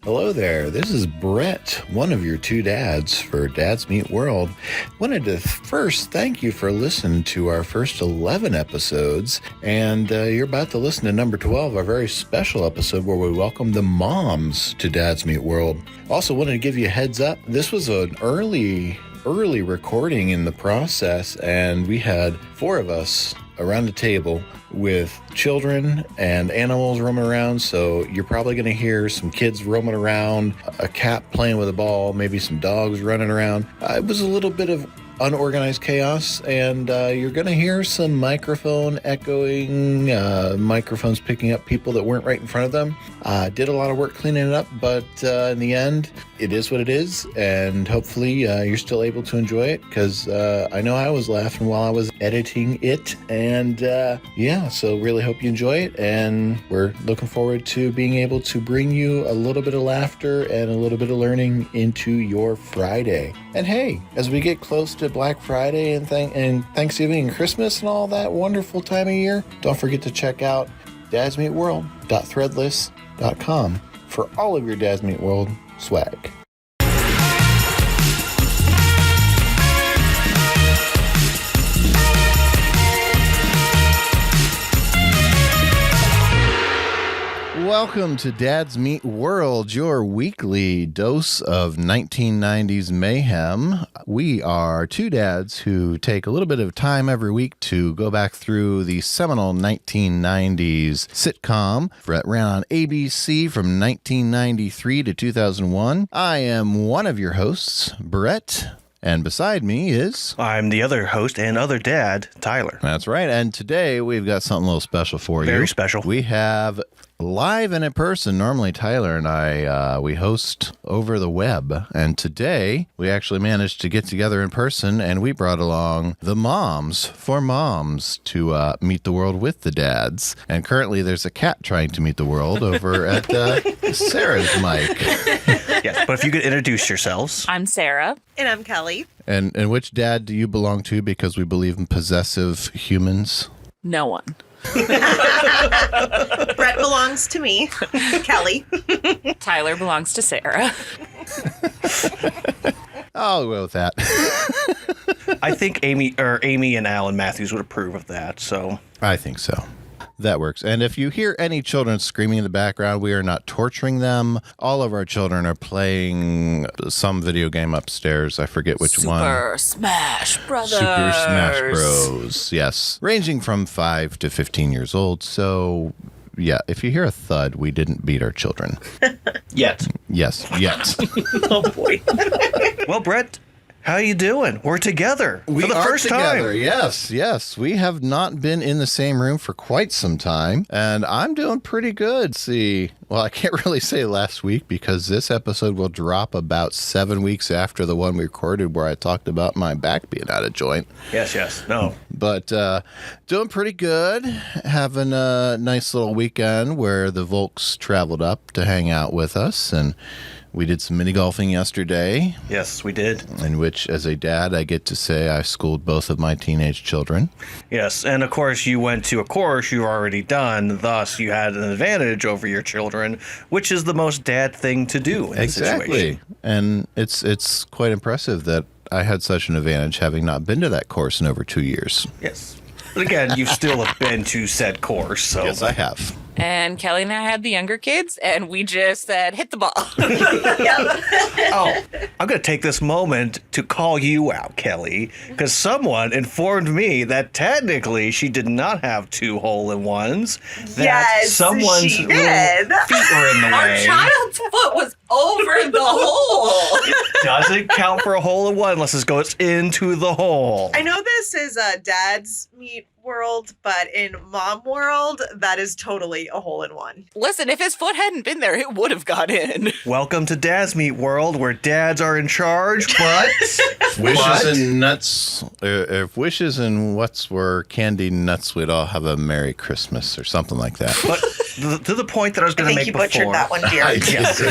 Hello there, this is Brett, one of your two dads for Dads Meet World. Wanted to first thank you for listening to our first 11 episodes, and you're about to listen to number 12, our very special episode where we welcome the moms to Dads Meet World. Also wanted to give you a heads up, this was an early recording in the process, and we had 4 of us around the table with children and animals roaming around, so you're probably going to hear some kids roaming around, a cat playing with a ball, maybe some dogs running around. It was a little bit of unorganized chaos, and you're going to hear some microphone echoing, microphones picking up people that weren't right in front of them. Did a lot of work cleaning it up, but in the end, it is what it is, and hopefully you're still able to enjoy it, because I know I was laughing while I was editing it, and so really hope you enjoy it, and we're looking forward to being able to bring you a little bit of laughter and a little bit of learning into your Friday. And hey, as we get close to Black Friday and Thanksgiving and Christmas and all that wonderful time of year, don't forget to check out dadsmeetworld.threadless.com for all of your Dads Meet World swag. Welcome to Dads Meet World, your weekly dose of 1990s mayhem. We are two dads who take a little bit of time every week to go back through the seminal 1990s sitcom that ran on ABC from 1993 to 2001. I am one of your hosts, Brett. And beside me is... I'm the other host and other dad, Tyler. That's right. And today we've got something a little special for you. Very special. We have live and in person. Normally Tyler and I, we host over the web. And today we actually managed to get together in person, and we brought along the moms for moms to meet the world with the dads. And currently there's a cat trying to meet the world over at Sarah's mic. Yes, but if you could introduce yourselves. I'm Sarah. And I'm Kelly. And which dad do you belong to, because we believe in possessive humans? No one. Brett belongs to me. Kelly. Tyler belongs to Sarah. I'll go with that. I think Amy and Alan Matthews would approve of that, so. I think so. That works. And if you hear any children screaming in the background, we are not torturing them. All of our children are playing some video game upstairs. I forget which one. Super Smash Brothers. Super Smash Bros. Yes. Ranging from 5 to 15 years old. So, yeah, if you hear a thud, we didn't beat our children. Yet. Yes, yet. Oh, boy. Well, Brett, how you doing? We're together for the first time. Yes. We have not been in the same room for quite some time, and I'm doing pretty good. Well, I can't really say last week, because this episode will drop about 7 weeks after the one we recorded where I talked about my back being out of joint. Yes. No. But doing pretty good. Having a nice little weekend where the Volks traveled up to hang out with us, and we did some mini golfing yesterday. Yes, we did. In which, as a dad, I get to say I schooled both of my teenage children. Yes, and of course you went to a course you already done, thus you had an advantage over your children, which is the most dad thing to do in this situation. And it's quite impressive that I had such an advantage, having not been to that course in over 2 years. Yes. But again, you still have been to said course, so. Yes, I have. And Kelly and I had the younger kids, and we just said, hit the ball. Oh, I'm going to take this moment to call you out, Kelly, because someone informed me that technically she did not have 2 hole-in-ones. That Yes, someone's she little did. feet were in the Our way. child's foot was over the hole. Doesn't count for a hole-in-one unless it goes into the hole. I know this is Dad's Meet World, but in Mom World, that is totally a hole-in-one. Listen, if his foot hadn't been there, it would have got in. Welcome to Dads Meet World, where dads are in charge, but... Wishes and nuts. If wishes and what's were candy nuts, we'd all have a Merry Christmas or something like that. But to the point that I was I going to make think you before... butchered that one, dear. Yes.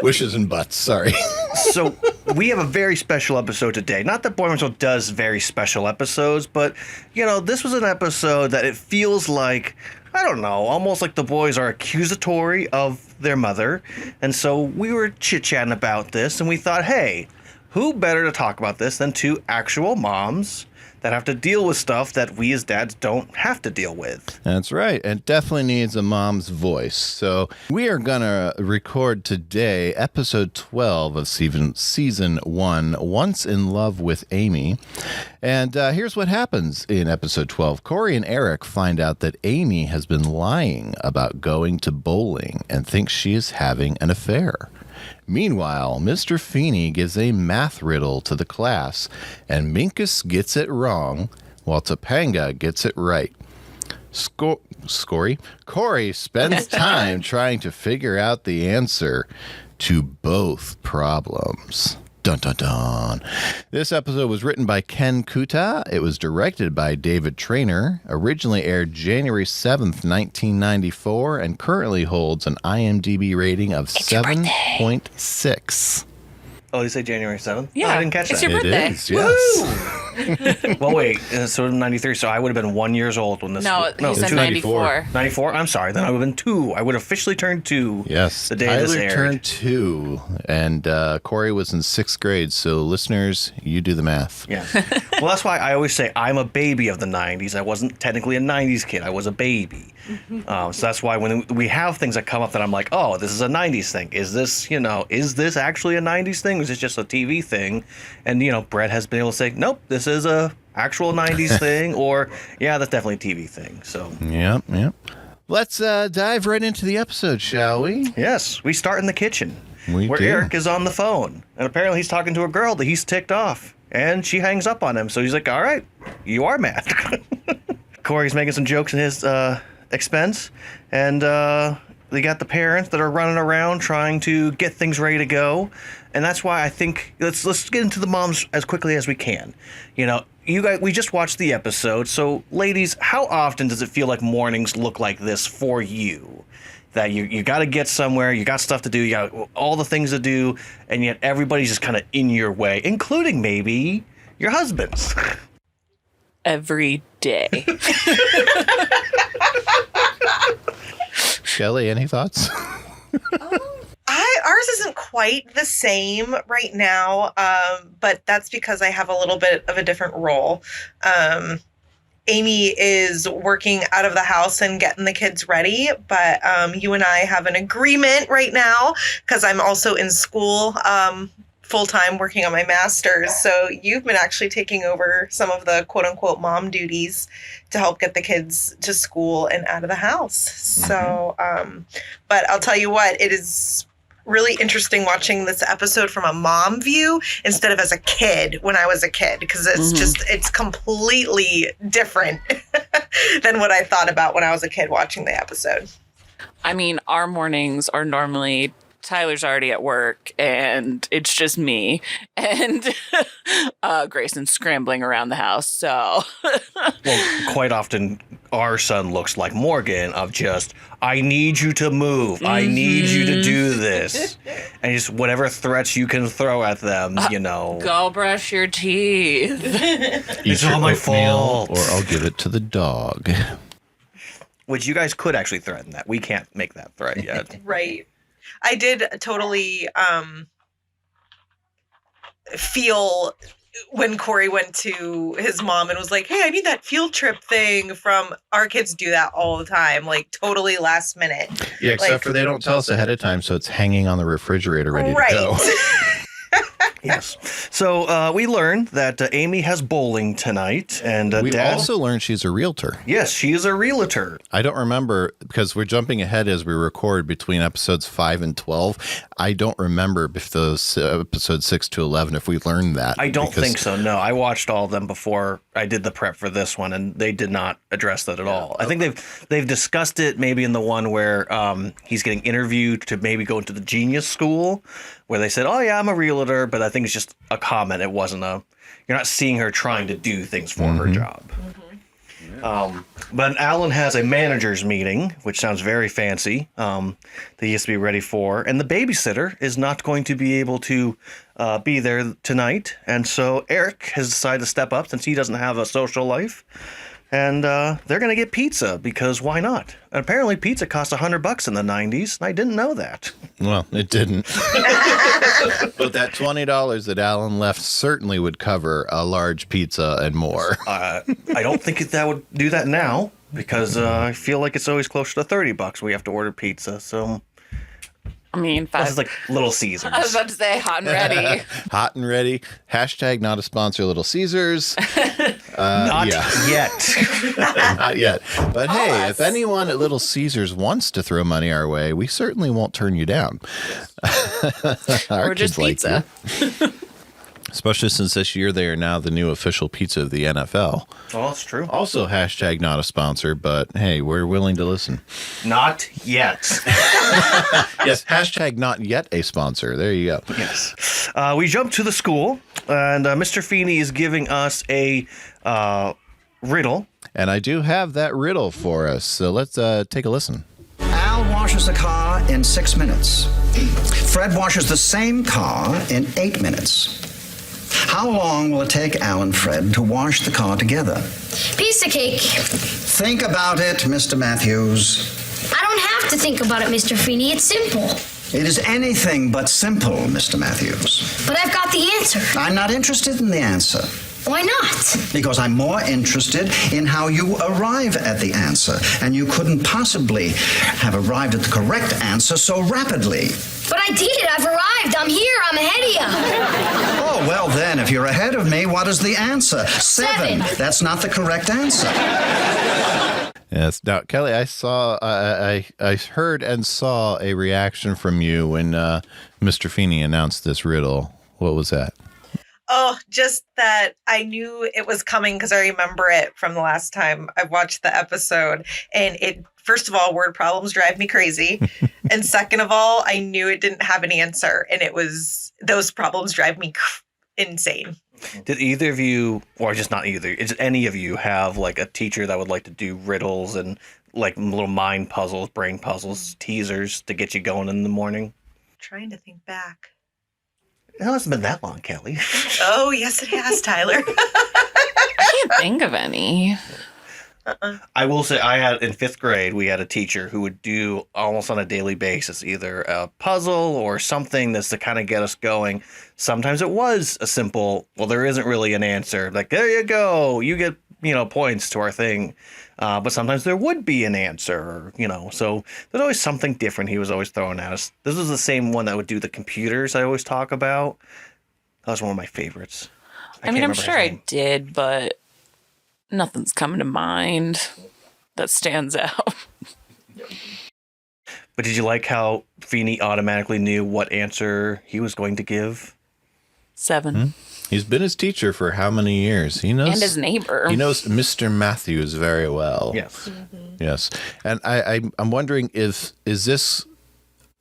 Wishes and butts, sorry. So we have a very special episode today. Not that Boy Meets does very special episodes, but, you know, this was an episode that it feels like I don't know, almost like the boys are accusatory of their mother. And so we were chit-chatting about this, and we thought, hey, who better to talk about this than two actual moms that have to deal with stuff that we as dads don't have to deal with. That's right. It definitely needs a mom's voice. So we are going to record today episode 12 of season 1, Once in Love with Amy. And here's what happens in episode 12. Cory and Eric find out that Amy has been lying about going to bowling and thinks she is having an affair. Meanwhile, Mr. Feeney gives a math riddle to the class, and Minkus gets it wrong, while Topanga gets it right. Cory spends time trying to figure out the answer to both problems. Dun, dun, dun. This episode was written by Ken Kuta. It was directed by David Traynor, originally aired January 7th, 1994, and currently holds an IMDb rating of 7.6. Oh, you say January 7th? Yeah, Oh, I didn't catch it's that. your birthday. It is, yes. Well, wait, so 93, so I would have been 1 year old when this... No, he said 94. 94? I'm sorry, then I would have been 2. I would have officially turned 2. Yes, The day Tyler this aired. turned 2, and Cory was in 6th grade, so listeners, you do the math. Yeah. Well, that's why I always say I'm a baby of the 90s. I wasn't technically a 90s kid. I was a baby. So that's why when we have things that come up that I'm like, oh, this is a 90s thing. Is this actually a 90s thing? Or is this just a TV thing? And, Brett has been able to say, nope, this is a actual 90s thing. Or, yeah, that's definitely a TV thing. So, Yep. Let's dive right into the episode, shall we? yes, we start in the kitchen. Where do. Eric is on the phone. And apparently he's talking to a girl that he's ticked off. And she hangs up on him. So he's like, all right, you are mad. Cory's making some jokes in his expense. And they got the parents that are running around trying to get things ready to go. And that's why I think let's get into the moms as quickly as we can. You guys, we just watched the episode. So ladies, how often does it feel like mornings look like this for you? That you got to get somewhere, you got stuff to do, you got all the things to do, and yet everybody's just kind of in your way, including maybe your husbands. Every day. Shelley, any thoughts? Ours isn't quite the same right now, but that's because I have a little bit of a different role. Amy is working out of the house and getting the kids ready, but you and I have an agreement right now because I'm also in school full-time working on my master's. So you've been actually taking over some of the quote-unquote mom duties to help get the kids to school and out of the house. So, but I'll tell you what, it is really interesting watching this episode from a mom view instead of as a kid when I was a kid, because it's completely different than what I thought about when I was a kid watching the episode. I mean, our mornings are normally Tyler's already at work and it's just me and Grayson scrambling around the house. So, Well, quite often our son looks like Morgan of just, I need you to move. I need you to do this. And just whatever threats you can throw at them, go brush your teeth. It's all my fault. Or I'll give it to the dog. Which you guys could actually threaten that. We can't make that threat yet. Right. I did totally feel when Cory went to his mom and was like, hey, I need that field trip thing from, our kids do that all the time, like totally last minute. Yeah, except for they don't tell us ahead of time, so it's hanging on the refrigerator ready to go. Yes. So we learned that Amy has bowling tonight. And We Dad, also learned she's a realtor. yes, she is a realtor. I don't remember, because we're jumping ahead as we record between episodes 5 and 12. I don't remember if those episodes 6 to 11, if we learned that. I don't think so, no. I watched all of them before I did the prep for this one, and they did not address that at all. I think they've discussed it maybe in the one where he's getting interviewed to maybe go into the Genius School, where they said, oh, yeah, I'm a realtor, but I think it's just a comment. It wasn't you're not seeing her trying to do things for her job. But Alan has a manager's meeting, which sounds very fancy, that he has to be ready for. And the babysitter is not going to be able to be there tonight. And so Eric has decided to step up, since he doesn't have a social life, And they're going to get pizza because why not? And apparently pizza cost $100 in the 90s, and I didn't know that. Well, it didn't. But that $20 that Alan left certainly would cover a large pizza and more. I don't think that would do that now because I feel like it's always closer to $30 we have to order pizza. So I mean, this is like Little Caesars. I was about to say hot and ready. Hot and ready. Hashtag not a sponsor, Little Caesars. Not yet. Not yet. But hey, if anyone at Little Caesars wants to throw money our way, we certainly won't turn you down. Our Or just kids like pizza. you. Especially since this year they are now the new official pizza of the NFL. Oh, that's true. Also, hashtag not a sponsor, but hey, we're willing to listen. Not yet. Yes, hashtag not yet a sponsor. There you go. Yes. We jump to the school, and Mr. Feeney is giving us a riddle. And I do have that riddle for us, so let's take a listen. Al washes the car in 6 minutes. Fred washes the same car in 8 minutes. How long will it take Al and Fred to wash the car together? Piece of cake. Think about it, Mr. Matthews. I don't have to think about it, Mr. Feeney. It's simple. It is anything but simple, Mr. Matthews. But I've got the answer. I'm not interested in the answer. Why not? Because I'm more interested in how you arrive at the answer. And you couldn't possibly have arrived at the correct answer so rapidly. But I did. I've arrived. I'm here. I'm ahead of you. Oh, well then, if you're ahead of me, what is the answer? 7. That's not the correct answer. Yes. Now, Kelly, I saw, I heard and saw a reaction from you when Mr. Feeney announced this riddle. What was that? Oh, just that I knew it was coming because I remember it from the last time I watched the episode. And it, first of all, word problems drive me crazy. And second of all, I knew it didn't have an answer. And it was, those problems drive me insane. Did either of you, or just not either, does any of you have like a teacher that would like to do riddles and like little mind puzzles, brain puzzles, teasers to get you going in the morning? Trying to think back. It hasn't been that long, Kelly. Oh, yes, it has, Tyler. I can't think of any. I will say I had in 5th grade, we had a teacher who would do almost on a daily basis, either a puzzle or something that's to kind of get us going. Sometimes it was a simple, well, there isn't really an answer. Like, there you go. You get, points to our thing. But sometimes there would be an answer, so there's always something different he was always throwing at us. This was the same one that would do the computers I always talk about. That was one of my favorites. I mean, I'm sure I did, but nothing's coming to mind that stands out. But did you like how Feeney automatically knew what answer he was going to give? 7. He's been his teacher for how many years? He knows, And his neighbor. He knows Mr. Matthews very well. Yes. Mm-hmm. Yes. And I'm wondering, is this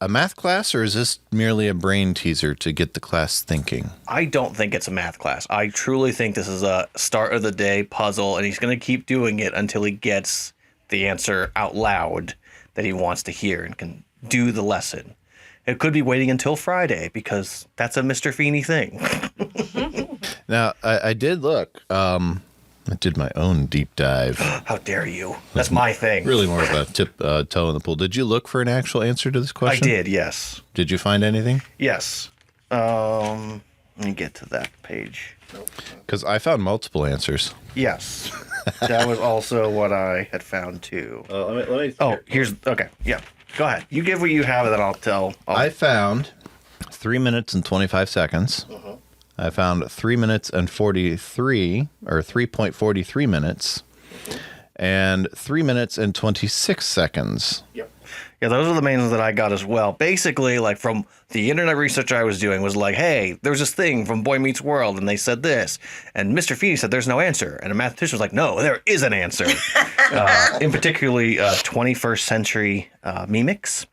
a math class or is this merely a brain teaser to get the class thinking? I don't think it's a math class. I truly think this is a start of the day puzzle, and he's going to keep doing it until he gets the answer out loud that he wants to hear and can do the lesson. It could be waiting until Friday because that's a Mr. Feeney thing. Now, I did look. I did my own deep dive. How dare you? That's my thing. Really more of a toe in the pool. Did you look for an actual answer to this I question? did, yes. Did you find anything? Yes. Let me get to that page. Because I found multiple answers. Yes. That was also what I had found too. Let me. Oh, here's, okay, yeah. Go ahead. You give what you have and then I'll tell. I found 3 minutes and 25 seconds. I found 3 minutes and 43, or 3.43 minutes, and 3 minutes and 26 seconds. Yep. Yeah, those are the main ones that I got as well. Basically, like from the internet research I was doing was like, hey, there's this thing from Boy Meets World, and they said this. And Mr. Feeney said there's no answer. And a mathematician was like, no, there is an answer. In particularly 21st century mimics.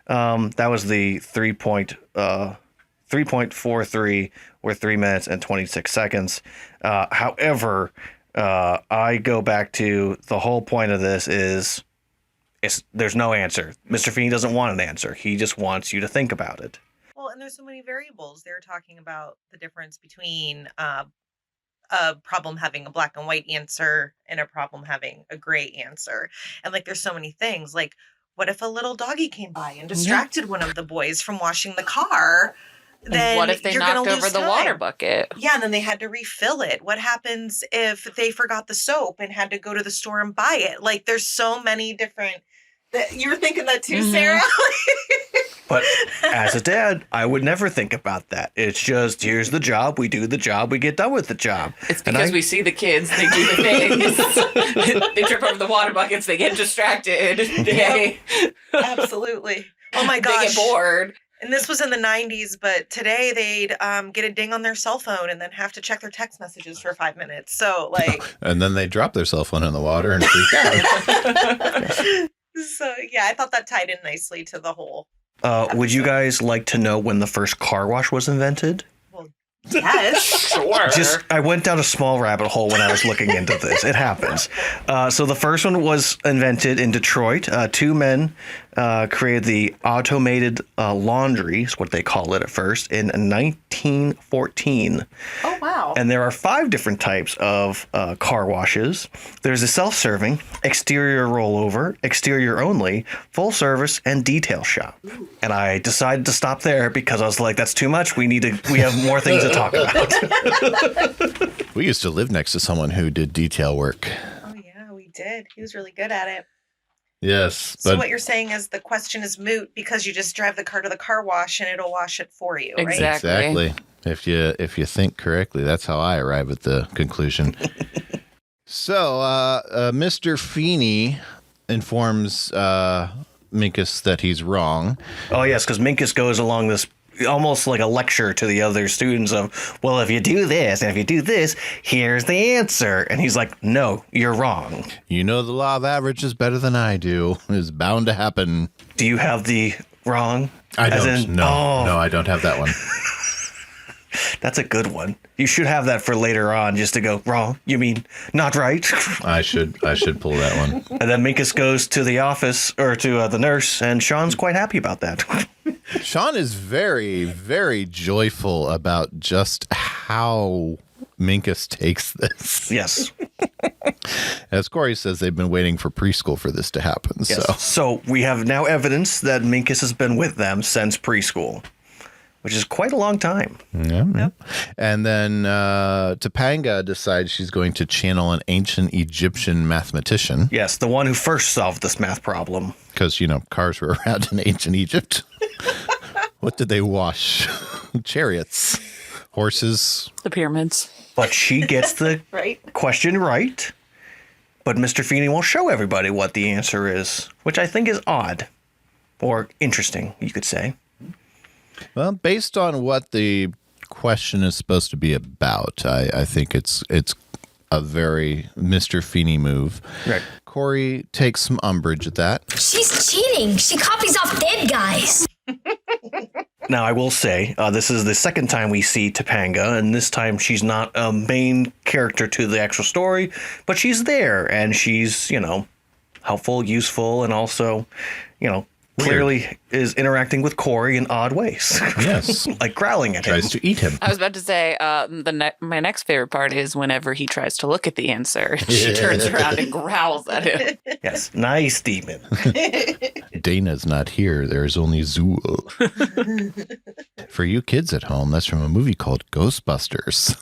That was the 3.43 or 3 minutes and 26 seconds. However, I go back to the whole point of this is there's no answer. Mr. Feeney doesn't want an answer. He just wants you to think about it. Well, and there's so many variables. They're talking about the difference between a problem having a black and white answer and a problem having a gray answer. And like, there's so many things. Like, what if a little doggy came by and distracted one of the boys from washing the car? Then what if they you're knocked gonna over lose the time. water bucket? Yeah, and then they had to refill it. What happens if they forgot the soap and had to go to the store and buy it? Like, there's so many different. You were thinking that too, Sarah? But as a dad, I would never think about that. It's just, here's the job, we do the job, we get done with the job. It's because we see the kids, they do the things. They trip over the water buckets, they get distracted. Absolutely. Oh my gosh. They get bored. And this was in the 90s, but today they'd get a ding on their cell phone and then have to check their text messages for 5 minutes. So, like... And then they drop their cell phone in the water and freak out. So, yeah, I thought that tied in nicely to the whole... Would you guys like to know when the first car wash was invented? Well, yes. Sure. I went down a small rabbit hole when I was looking into this. It happens. So the first one was invented in Detroit. Two men created the automated laundry, is what they call it at first, in 1914. Oh, wow. And there are 5 different types of car washes. There's a self-serving, exterior rollover, exterior only, full service, and detail shop. Ooh. And I decided to stop there because I was like, that's too much. We have more things to talk about. We used to live next to someone who did detail work. Oh, yeah, we did. He was really good at it. Yes. So what you're saying is the question is moot because you just drive the car to the car wash and it'll wash it for you, right? Exactly. If you think correctly, that's how I arrive at the conclusion. So Mr. Feeney informs Minkus that he's wrong. Oh, yes, because Minkus goes along this almost like a lecture to the other students of, well, if you do this and if you do this, here's the answer. And he's like, no, you're wrong. You know the law of averages better than I do. It's bound to happen. Do you have the wrong? I don't. No, I don't have that one. That's a good one. You should have that for later on, just to go, wrong, you mean not right? I should pull that one. And then Minkus goes to the office, or to the nurse, and Sean's quite happy about that. Sean is very, very joyful about just how Minkus takes this. Yes. As Cory says, they've been waiting for preschool for this to happen. Yes. So we have now evidence that Minkus has been with them since preschool, which is quite a long time. Yeah. Yep. And then Topanga decides she's going to channel an ancient Egyptian mathematician. Yes, the one who first solved this math problem. Because, cars were around in ancient Egypt. What did they wash? Chariots, horses. The pyramids. But she gets the question right. But Mr. Feeney won't show everybody what the answer is, which I think is odd. Or interesting, you could say. Well, based on what the question is supposed to be about, I think it's a very Mr. Feeney move. Right. Cory takes some umbrage at that. She's cheating. She copies off dead guys. Now, I will say, this is the second time we see Topanga, and this time she's not a main character to the actual story, but she's there, and she's, helpful, useful, and also, clearly is interacting with Cory in odd ways. Yes. Like growling at him. Tries to eat him. I was about to say, my next favorite part is whenever he tries to look at the answer, she turns around and growls at him. Yes. Nice demon. Dana's not here. There's only Zool. For you kids at home, that's from a movie called Ghostbusters.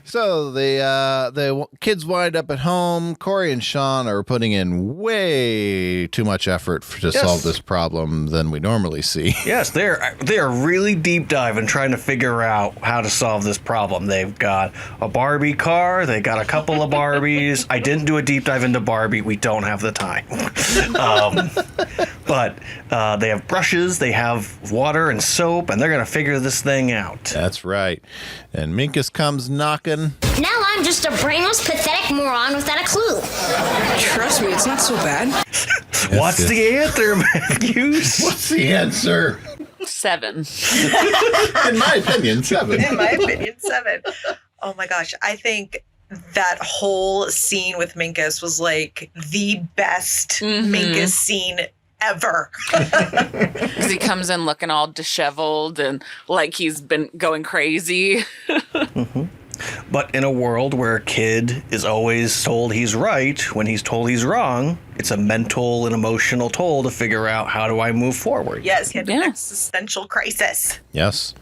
So the kids wind up at home. Cory and Sean are putting in way too much effort to solve this problem than we normally see. Yes, they are really deep diving trying to figure out how to solve this problem. They've got a Barbie car. They got a couple of Barbies. I didn't do a deep dive into Barbie. We don't have the time. But they have brushes. They have water and soap, and they're going to figure this thing out. That's right. And Minkus comes knocking. Now I'm just a brainless, pathetic moron without a clue. Trust me, it's not so bad. What's the answer, Matthews? What's the answer? 7. In my opinion, 7. In my opinion, 7. Oh my gosh. I think that whole scene with Minkus was like the best Minkus scene ever. Because he comes in looking all disheveled and like he's been going crazy. But in a world where a kid is always told he's right when he's told he's wrong, it's a mental and emotional toll to figure out how do I move forward. Yes, he had an Yeah. existential crisis. Yes,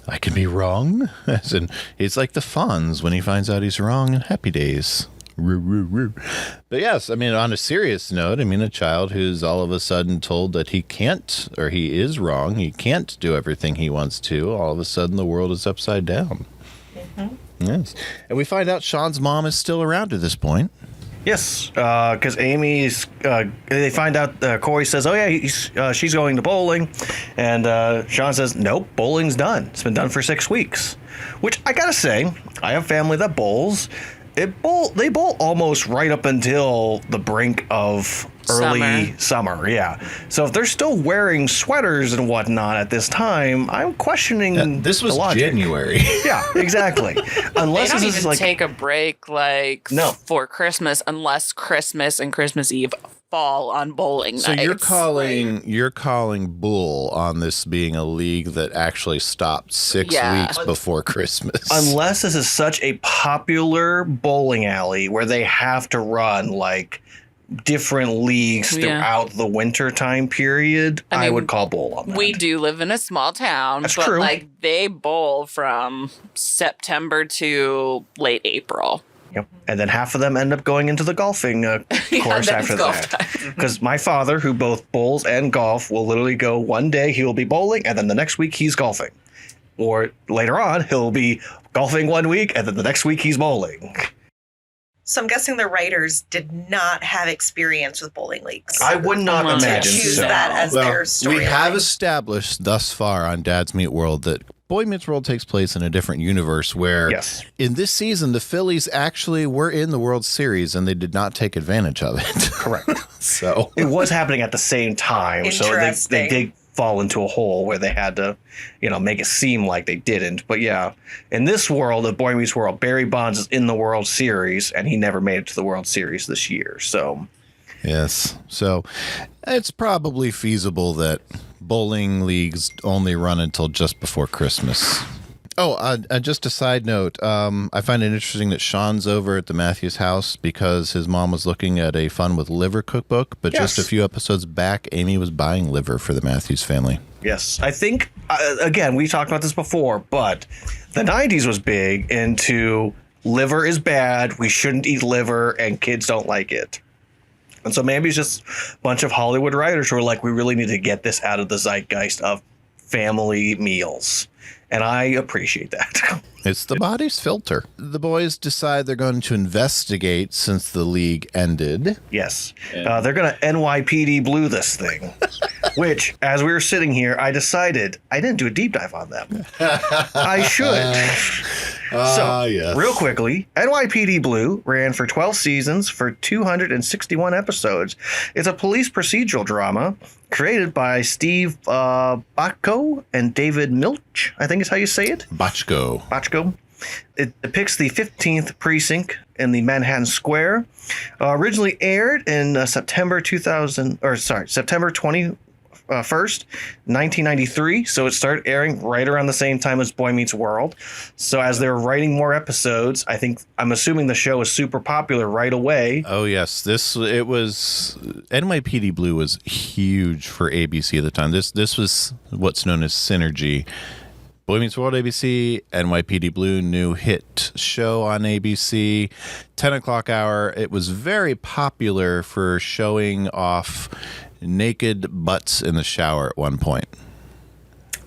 I can be wrong. As in, it's like the Fonz when he finds out he's wrong in Happy Days. Roo, roo, roo. But yes, I mean, on a serious note, I mean, a child who's all of a sudden told that he can't, or he is wrong, he can't do everything he wants to, all of a sudden the world is upside down. Yes. And we find out Sean's mom is still around at this point. Yes, because Amy's, they find out, Cory says, oh yeah, she's going to bowling. And Sean says, nope, bowling's done. It's been done for 6 weeks. Which, I gotta say, I have family that bowls. They bowl almost right up until the brink of early summer. Yeah. So if they're still wearing sweaters and whatnot at this time, I'm questioning This was the logic. January. Yeah, exactly. They Unless don't this is even like take a break No. for Christmas unless Christmas and Christmas Eve fall on bowling So nights. you're calling bull on this being a league that actually stopped 6 Yeah. weeks before Christmas. unless this is such a popular bowling alley where they have to run like different leagues Yeah. throughout the winter time period, I I mean, would call bull on that. We do live in a small town, That's but true. like they bowl from September to late April. Yep. And then half of them end up going into the golfing course then after it's golf that. Because my father, who both bowls and golf, will literally go one day he will be bowling, and then the next week he's golfing. Or later on, he'll be golfing one week, and then the next week he's bowling. So I'm guessing the writers did not have experience with bowling leagues. I would not Unless imagine choose so. that as their story. we have established thus far on Dad's Meet World that Boy Meets World takes place in a different universe where Yes. in this season the Phillies actually were in the World Series and they did not take advantage of it. Correct. So It was happening at the same time, so they Interesting. did fall into a hole where they had to, make it seem like they didn't. But yeah, in this world of Boy Meets World, Barry Bonds is in the World Series, and he never made it to the World Series this year. So yes. So it's probably feasible that bowling leagues only run until just before Christmas. Oh, just a side note. I find it interesting that Sean's over at the Matthews house because his mom was looking at a Fun with Liver cookbook, but just a Yes. few episodes back, Amy was buying liver for the Matthews family. yes, I think, again, we talked about this before, but the 90s was big into liver is bad, we shouldn't eat liver, and kids don't like it. And so maybe it's just a bunch of Hollywood writers who are like, we really need to get this out of the zeitgeist of family meals. And I appreciate that. It's the body's filter. The boys decide they're going to investigate since the league ended. Yes. They're going to NYPD Blue this thing, which, as we were sitting here, I decided I didn't do a deep dive on them. I should. So, yes. real quickly, NYPD Blue ran for 12 seasons for 261 episodes. It's a police procedural drama created by Steve Botko and David Milch, I think is how you say it. Botchko. Botchko. It depicts the 15th precinct in the Manhattan Square. Originally aired in September 21st, 1993. So it started airing right around the same time as Boy Meets World. So as they were writing more episodes, I'm assuming the show was super popular right away. Oh yes, it was NYPD Blue was huge for ABC at the time. This was what's known as synergy. Boy Meets World ABC, NYPD Blue, new hit show on ABC, 10 o'clock hour. It was very popular for showing off naked butts in the shower at one point.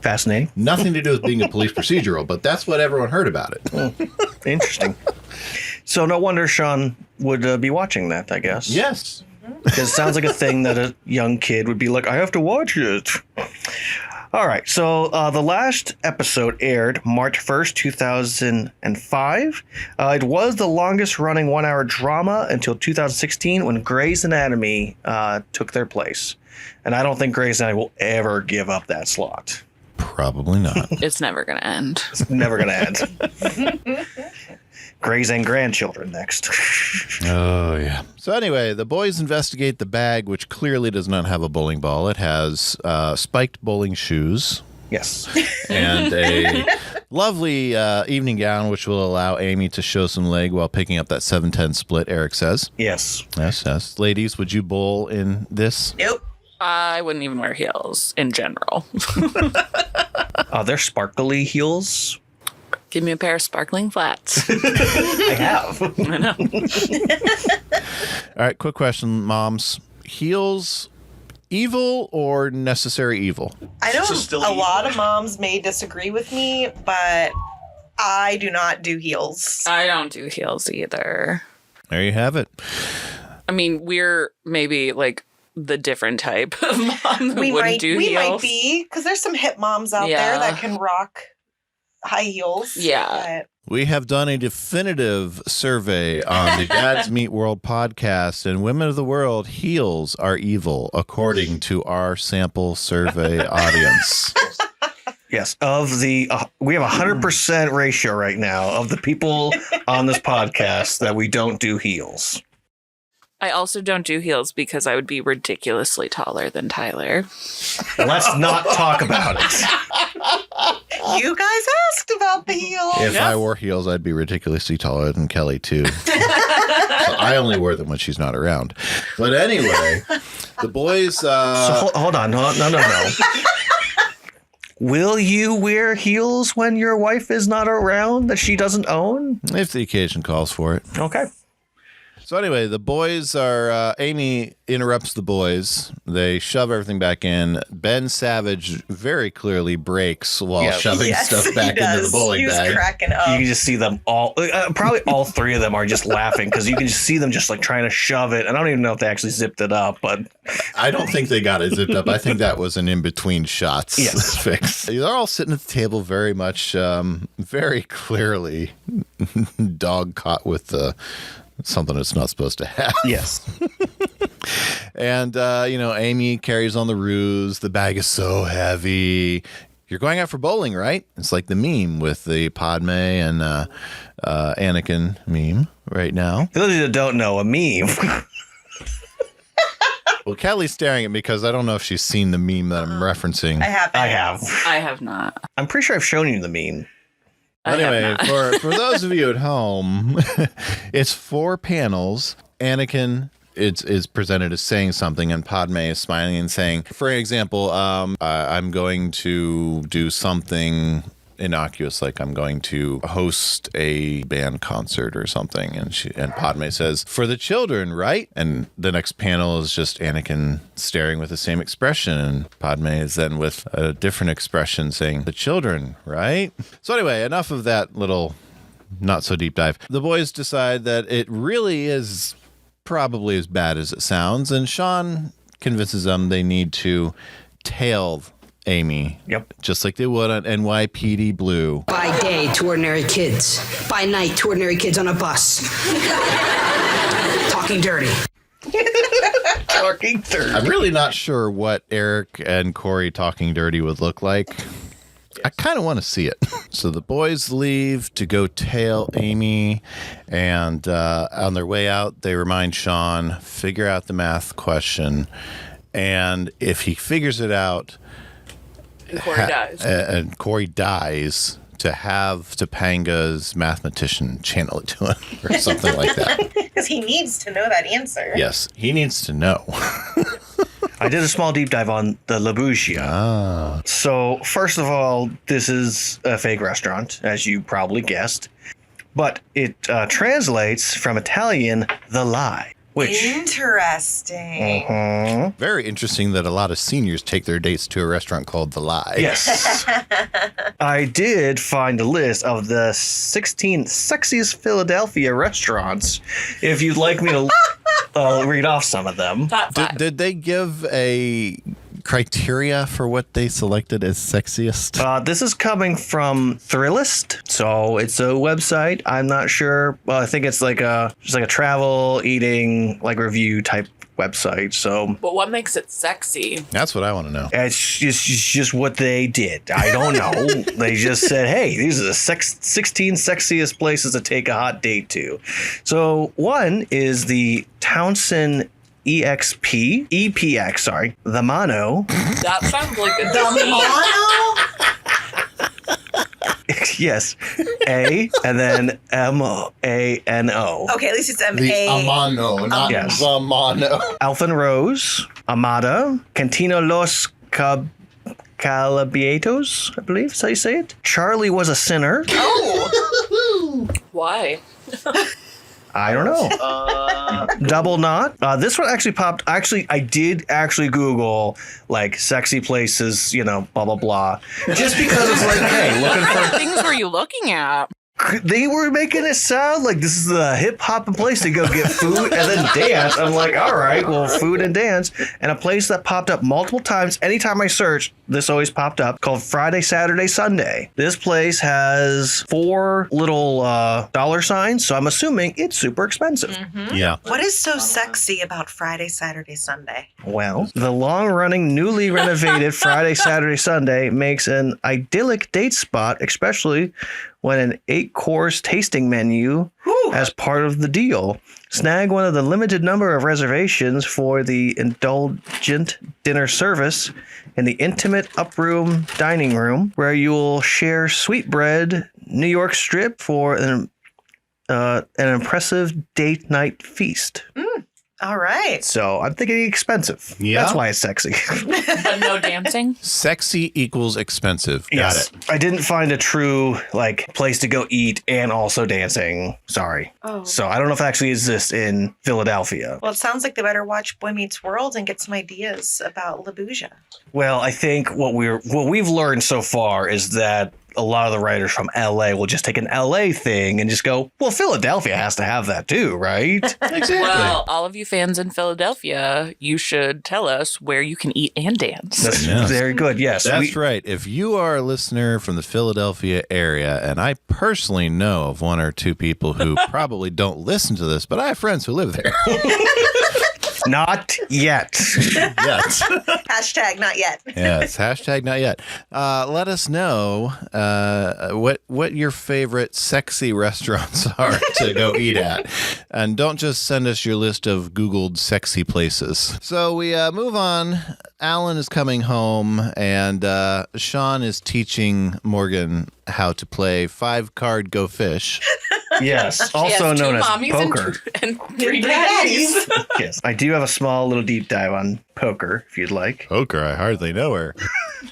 Fascinating. Nothing to do with being a police procedural, but that's what everyone heard about it. Interesting. So no wonder Sean would be watching that, I guess. Yes. Because it sounds like a thing that a young kid would be like, I have to watch it. All right, so the last episode aired March 1st, 2005. It was the longest running 1 hour drama until 2016 when Grey's Anatomy took their place. And I don't think Grey's Anatomy will ever give up that slot. Probably not. It's never going to end. It's never going to end. Gray's and grandchildren next. Oh, yeah. So anyway, the boys investigate the bag, which clearly does not have a bowling ball. It has spiked bowling shoes. Yes. And a lovely evening gown, which will allow Amy to show some leg while picking up that 7-10 split, Eric says. Yes. Yes. Ladies, would you bowl in this? Nope. I wouldn't even wear heels in general. They're sparkly heels. Give me a pair of sparkling flats. I have. I know. All right, quick question, moms. Heels, evil or necessary evil? I know still a evil. lot of moms may disagree with me, but I do not do heels. I don't do heels either. There you have it. I mean, we're maybe like the different type of mom that wouldn't do we heels. might be, because there's some hip moms out there that can rock high heels. Yeah. We have done a definitive survey on the Dads Meet World podcast, and women of the world, heels are evil, according to our sample survey audience. Yes. Of the, we have a 100% ratio right now of the people on this podcast that we don't do heels. I also don't do heels because I would be ridiculously taller than Tyler. Let's not talk about it. You guys asked about the heels. If I wore heels, I'd be ridiculously taller than Kelly, too. So I only wear them when she's not around. But anyway, the boys... So hold on. No. Will you wear heels when your wife is not around that she doesn't own? if the occasion calls for it. Okay. So anyway, the boys are, Amy interrupts the boys. They shove everything back in. Ben Savage very clearly breaks while shoving stuff back into the bowling bag. He was cracking up. You can just see them all, probably all three of them are just laughing because you can just see them just like trying to shove it. And I don't even know if they actually zipped it up, but. I don't think they got it zipped up. I think that was an in-between shots fix. They're all sitting at the table very much, very clearly dog caught with something it's not supposed to have. Yes. And, Amy carries on the ruse. The bag is so heavy. You're going out for bowling, right? It's like the meme with the Padme and Anakin meme right now. For those of you that don't know, a meme. Well, Kelly's staring at me because I don't know if she's seen the meme that I'm referencing. I have. I have not. I'm pretty sure I've shown you the meme. Anyway, for those of you at home, it's 4 panels. Anakin is presented as saying something, and Padme is smiling and saying, for example, I'm going to do something innocuous, like I'm going to host a band concert or something, and Padme says, for the children, right? And the next panel is just Anakin staring with the same expression, and Padme is then with a different expression saying, the children, right? So anyway, enough of that little not so deep dive. The boys decide that it really is probably as bad as it sounds, and Sean convinces them they need to tail Amy. Yep. Just like they would on NYPD Blue. By day to ordinary kids. By night to ordinary kids on a bus. Talking dirty. Talking dirty. I'm really not sure what Eric and Cory talking dirty would look like. I kind of want to see it. So the boys leave to go tail Amy, and on their way out, they remind Sean, figure out the math question, and if he figures it out, And Cory dies. And Cory dies, to have Topanga's mathematician channel it to him or something like that. Because he needs to know that answer. Yes, he needs to know. I did a small deep dive on the La Bougia. So, first of all, this is a fake restaurant, as you probably guessed. But it translates from Italian, the lie. Which, Interesting. Very interesting that a lot of seniors take their dates to a restaurant called The Lie. yes. I did find a list of the 16 sexiest Philadelphia restaurants, if you'd like me to read off some of them. Top 5. Did they give a criteria for what they selected as sexiest? This is coming from Thrillist, so it's a website. I'm not sure. Well, I think it's like just like a travel, eating, like review type website. So But what makes it sexy? That's what I want to know. it's just what they did. I don't know. They just said, hey, these are the 16 sexiest places to take a hot date to. So one is the Townsend EPX, the Mono. That sounds like a Yes. A and then MANO. Okay, at least it's The M-A. Amano, not Yes. the Mono. Elfin Rose, Amada, Cantina Los Calabietos, I believe is how you say it. Charlie Was a Sinner. Why? I don't know. Double Knot. This one actually popped. Actually, I did actually Google like sexy places, blah, blah, blah. Just because it's like, hey, looking What for. things were you looking at? They were making it sound like this is a hip hop place to go get food and then dance. I'm like, all right, well, food and dance. And a place that popped up multiple times. Anytime I searched, this always popped up, called Friday, Saturday, Sunday. This place has 4 little dollar signs, so I'm assuming it's super expensive. Yeah. What is so sexy about Friday, Saturday, Sunday? Well, the long-running, newly renovated Friday, Saturday, Sunday makes an idyllic date spot, especially when an 8-course tasting menu as part of the deal. Snag one of the limited number of reservations for the indulgent dinner service in the intimate uproom dining room, where you'll share sweetbread New York strip for an impressive date night feast. All right. So I'm thinking expensive. Yeah. That's why it's sexy. But no dancing? Sexy equals expensive. Got Yes. it. I didn't find a true place to go eat and also dancing. Sorry. Oh. So I don't know if it actually exists in Philadelphia. Well, it sounds like they better watch Boy Meets World and get some ideas about La Bougia. Well, I think what we've learned so far is that a lot of the writers from LA will just take an LA thing and just go, well, Philadelphia has to have that too, right? Exactly. Well, all of you fans in Philadelphia, you should tell us where you can eat and dance. That's Yes. very good. Yes. That's right. If you are a listener from the Philadelphia area, and I personally know of 1 or 2 people who probably don't listen to this, but I have friends who live there. Not yet. Yes. Hashtag not yet. Yes. Hashtag not yet. Let us know what your favorite sexy restaurants are to go eat at. And don't just send us your list of Googled sexy places. So we move on. Alan is coming home, and Sean is teaching Morgan how to play 5-card Go Fish. Yes. She Also has 2 known as mommies poker. and 3 daddies. Yes. I do have a small little deep dive on poker, if you'd like. Poker, I hardly know her.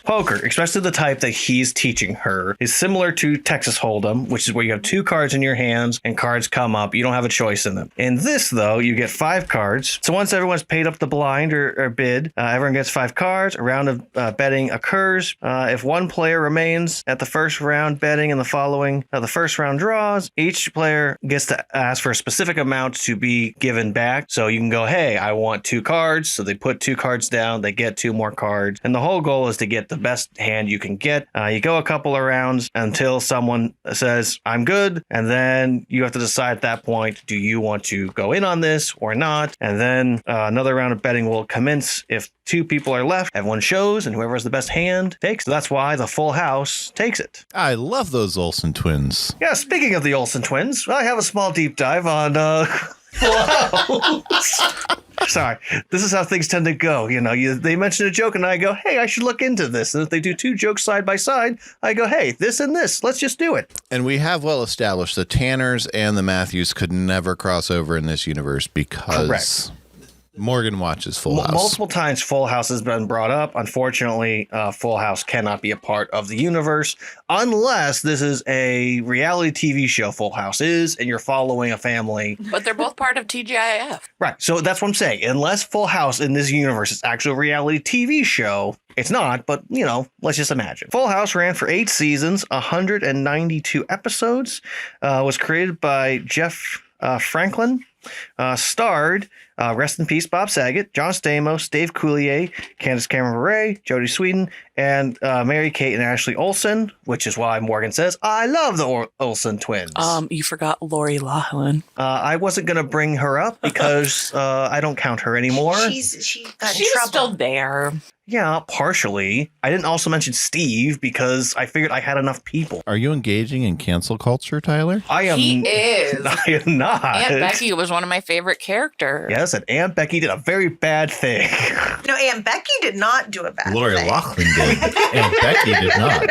Poker, especially the type that he's teaching her, is similar to Texas Hold'em, which is where you have 2 cards in your hands and cards come up. You don't have a choice in them. In this, though, you get 5 cards. So once everyone's paid up the blind or bid, everyone gets 5 cards. A round of betting occurs. If one player remains at the first round betting and the following, the first round draws, each player gets to ask for a specific amount to be given back. So you can go, hey, I want 2 cards. So they put 2 cards down. They get 2 more cards. And the whole goal is to get the best hand you can get. You go a couple of rounds until someone says, I'm good. And then you have to decide at that point, do you want to go in on this or not? And then another round of betting will commence. If 2 people are left, everyone shows, and whoever has the best hand takes. So that's why the full house takes it. I love those Olsen twins. Yeah, speaking of the Olsen twins, I have a small deep dive on Full House. Sorry, this is how things tend to go. They mention a joke and I go, hey, I should look into this. And if they do 2 jokes side by side, I go, hey, this and this, let's just do it. And we have well established the Tanners and the Matthews could never cross over in this universe because Correct. Morgan watches Full House. Multiple times Full House has been brought up. Unfortunately, Full House cannot be a part of the universe unless this is a reality TV show. Full House is, and you're following a family. But they're both part of TGIF. Right. So that's what I'm saying. Unless Full House in this universe is actually a reality TV show, it's not, but, let's just imagine. Full House ran for 8 seasons, 192 episodes, was created by Jeff Franklin, starred Rest in peace, Bob Saget, John Stamos, Dave Coulier, Candace Cameron Bure, Jodie Sweden, and Mary Kate and Ashley Olsen, which is why Morgan says, I love the Olsen twins. You forgot Lori Loughlin. I wasn't going to bring her up because I don't count her anymore. She got in She's trouble. still there. Yeah, partially. I didn't also mention Steve because I figured I had enough people. Are you engaging in cancel culture, Tyler? I am. He is. I am not. Aunt Becky was one of my favorite characters. Yes, and Aunt Becky did a very bad thing. No, Aunt Becky did not do a bad Lori thing. Loughlin did, and Becky did not.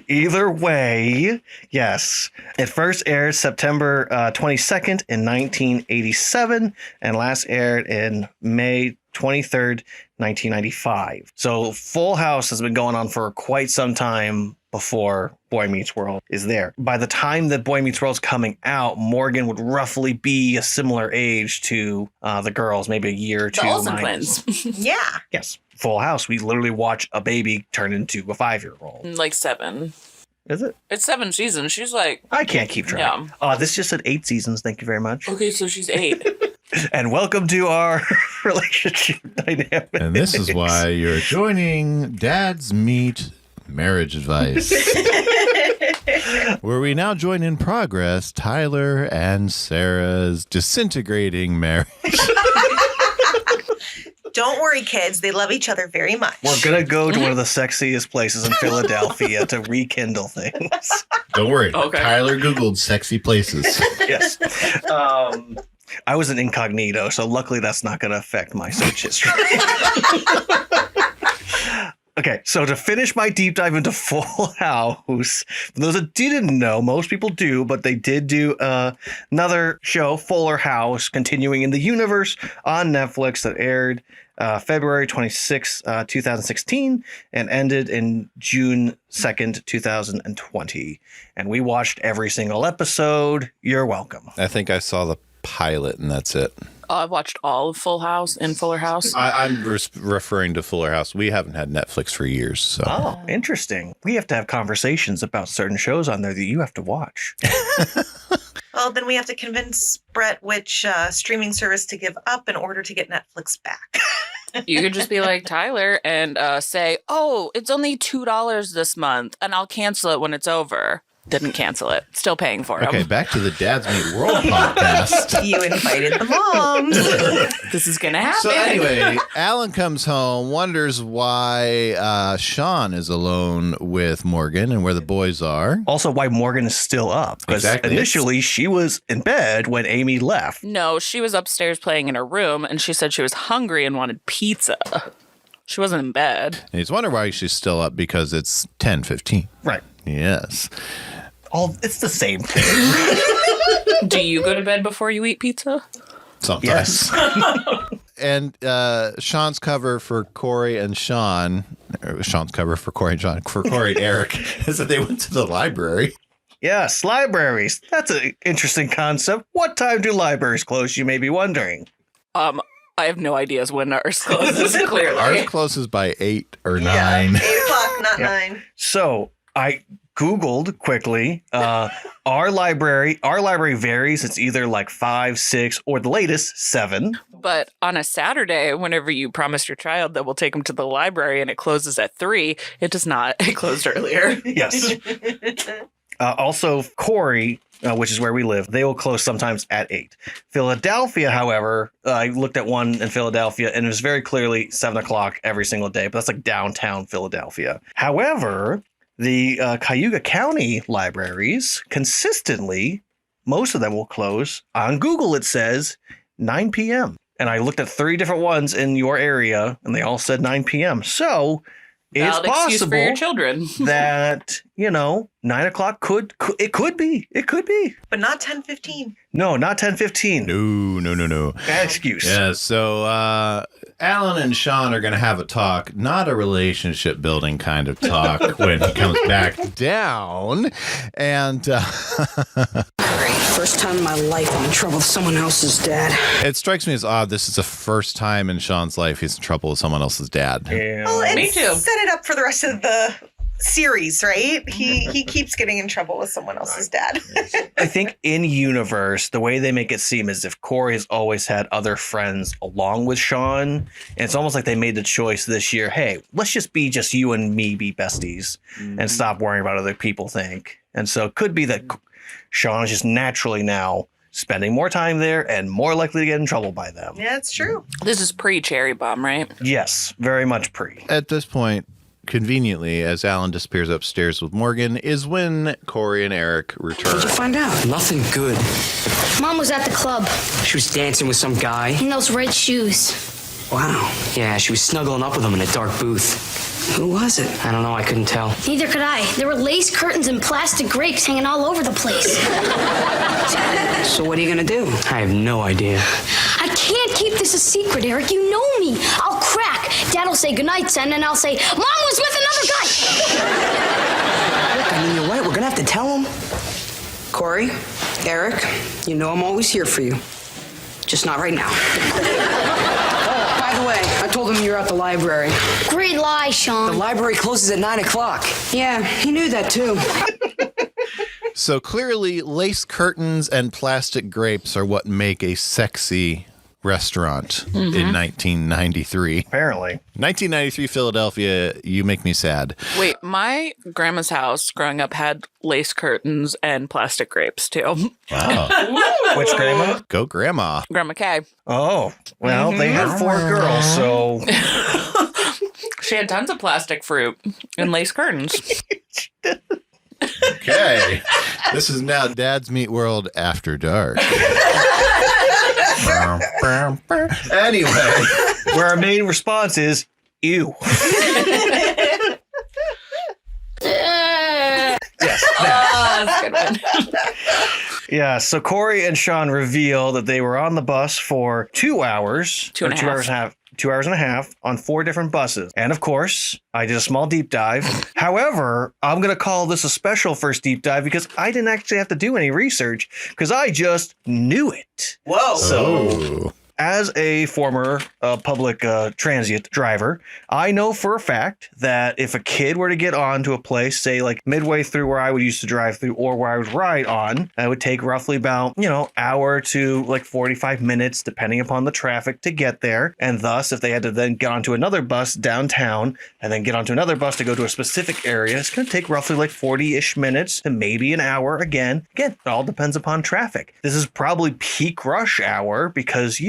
Either way, yes. It first aired September 22nd in 1987 and last aired in May 23rd, 1995. So Full House has been going on for quite some time before Boy Meets World is there. By the time that Boy Meets World's coming out, Morgan would roughly be a similar age to the girls, maybe a year or two. The Olsen minus. twins. Yeah. Yes. Full House, we literally watch a baby turn into a 5-year-old. Like 7. Is it? It's 7 seasons. She's like, I can't keep track. This just said 8 seasons. Thank you very much. okay, so she's 8. And welcome to our relationship dynamic. And this is why you're joining Dads Meet Marriage Advice, where we now join in progress Tyler and Sarah's disintegrating marriage. Don't worry, kids. They love each other very much. We're going to go to one of the sexiest places in Philadelphia to rekindle things. Don't worry. Okay. Tyler Googled sexy places. Yes. I was an incognito, so luckily that's not going to affect my search history. Okay, so to finish my deep dive into Full House, for those that didn't know, most people do, but they did do another show, Fuller House, continuing in the universe on Netflix that aired February 26, 2016 and ended in June 2nd, 2020. And we watched every single episode. You're welcome. I think I saw the pilot and that's it. I've watched all of Full House and Fuller House. I'm referring to Fuller House. We haven't had Netflix for years. So. Oh, interesting. We have to have conversations about certain shows on there that you have to watch. Well, then we have to convince Brett which streaming service to give up in order to get Netflix back. You could just be like Tyler and say, oh, it's only $2 this month and I'll cancel it when it's over. Didn't cancel it. Still paying for it. Okay, back to the Dads Meet World podcast. You invited the moms. This is going to happen. So anyway, Alan comes home, wonders why Sean is alone with Morgan and where the boys are. Also, why Morgan is still up. Because initially she was in bed when Amy left. No, she was upstairs playing in her room and she said she was hungry and wanted pizza. She wasn't in bed. And he's wondering why she's still up because it's 10:15. Right. Yes. It's the same thing. Do you go to bed before you eat pizza? Sometimes. Yes. And Sean's cover for Cory and Sean, Sean's cover for Cory and Sean, for Cory and Eric, is that they went to the library. Yes, libraries. That's an interesting concept. What time do libraries close, you may be wondering? I have no idea when ours closes, clearly. Ours closes by 8 or 9. Yeah, 8 o'clock, not 9. So I Googled quickly. Our library varies. It's either like 5, 6, or the latest 7. But on a Saturday, whenever you promise your child that we'll take them to the library and it closes at 3, it does not. It closed earlier. Yes. Also, Cory, which is where we live, they will close sometimes at 8. Philadelphia, however, I looked at one in Philadelphia and it was very clearly 7 o'clock every single day, but that's like downtown Philadelphia. However, the Cayuga County libraries consistently, most of them will close. On Google, it says 9 p.m. And I looked at 3 different ones in your area and they all said 9 p.m. So it's Valid excuse for your possible children. that, 9 o'clock could be. But not 10:15. No, not 10:15. No. Bad excuse. Yeah, so Alan and Sean are going to have a talk, not a relationship building kind of talk when he comes back down. And First time in my life I'm in trouble with someone else's dad. it strikes me as odd. This is the first time in Sean's life he's in trouble with someone else's dad. Yeah. Well, and Me too. set it up for the rest of the series, right? He keeps getting in trouble with someone else's dad. I think in universe, the way they make it seem is if Cory has always had other friends along with Sean, and it's almost like they made the choice this year, hey, let's just you and me be besties and stop worrying about what other people think. And so it could be that Sean is just naturally now spending more time there and more likely to get in trouble by them. Yeah, it's true. This is pre-cherry bomb, right? Yes, very much pre. At this point, conveniently, as Alan disappears upstairs with Morgan, is when Cory and Eric return. What'd you find out? Nothing good. Mom was at the club She was dancing with some guy. in those red shoes. Wow. Yeah, she was snuggling up with him in a dark booth. Who was it? I don't know. I couldn't tell. Neither could I. There were lace curtains and plastic grapes hanging all over the place. So what are you gonna do? I have no idea. I can't keep this a secret, Eric. You know me. I'll crack. Dad'll say goodnight, and then I'll say, Mom was with another guy. Look, I mean, you're right. We're gonna have to tell him. Cory, Eric, you know I'm always here for you. Just not right now. Oh, by the way, I told him you're at the library. Great lie, The Sean. library closes at 9 o'clock. Yeah, he knew that too. So clearly, lace curtains and plastic grapes are what make a sexy restaurant in 1993. Apparently. 1993 Philadelphia, you make me sad. Wait, my grandma's house growing up had lace curtains and plastic grapes too. Wow. Which grandma? Go Grandma. Grandma Kay. Oh, well, they had 4 girls, so... She had tons of plastic fruit and lace curtains. Okay. This is now Dad's Meat World After Dark. Anyway. Where our main response is, ew. Yes, that. That's a good one. Yeah, so Cory and Sean reveal that they were on the bus for 2 hours. 2 and a half. 2 hours and a half on 4 different buses. And of course, I did a small deep dive. However, I'm going to call this a special first deep dive because I didn't actually have to do any research because I just knew it. Whoa. So, as a former public transient driver, I know for a fact that if a kid were to get onto a place, say like midway through where I would used to drive through or where I would ride on, it would take roughly about, hour to like 45 minutes, depending upon the traffic to get there. And thus, if they had to then get onto another bus downtown and then get onto another bus to go to a specific area, it's going to take roughly like 40-ish minutes to maybe an hour again. Again, it all depends upon traffic. This is probably peak rush hour because,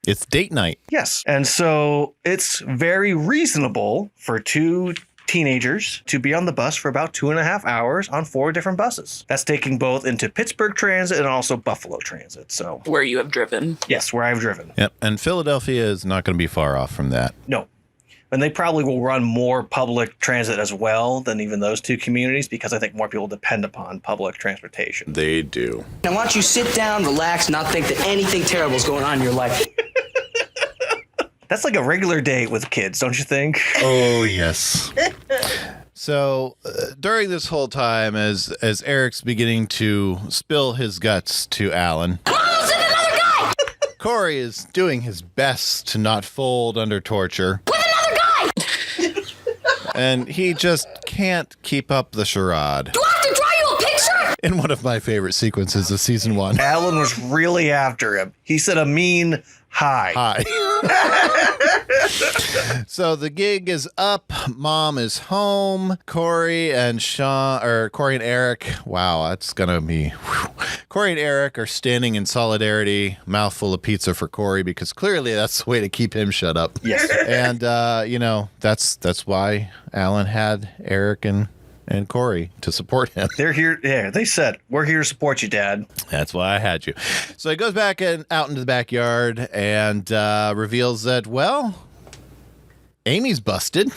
It's date night. Yes. And so it's very reasonable for 2 teenagers to be on the bus for about 2.5 hours on 4 different buses. That's taking both into Pittsburgh Transit and also Buffalo Transit. So, Where you have driven. yes, where I've driven. Yep. And Philadelphia is not going to be far off from that. No. And they probably will run more public transit as well than even those 2 communities because I think more people depend upon public transportation. They do. Now, why don't you sit down, relax, not think that anything terrible is going on in your life? That's like a regular date with kids, don't you think? Oh, yes. So during this whole time, as Eric's beginning to spill his guts to Alan, Cory is doing his best to not fold under torture. And he just can't keep up the charade. Do I have to draw you a picture? In one of my favorite sequences of season 1. Alan was really after him. He said a mean hi. Hi. So the gig is up. Mom is home. Cory and Eric. Wow, that's gonna be. Whew. Cory and Eric are standing in solidarity. Mouthful of pizza for Cory because clearly that's the way to keep him shut up. Yes. And that's why Alan had Eric and Cory to support him. They're here. Yeah, they said, we're here to support you, Dad. That's why I had you. So he goes back out into the backyard and reveals that, well, Amy's busted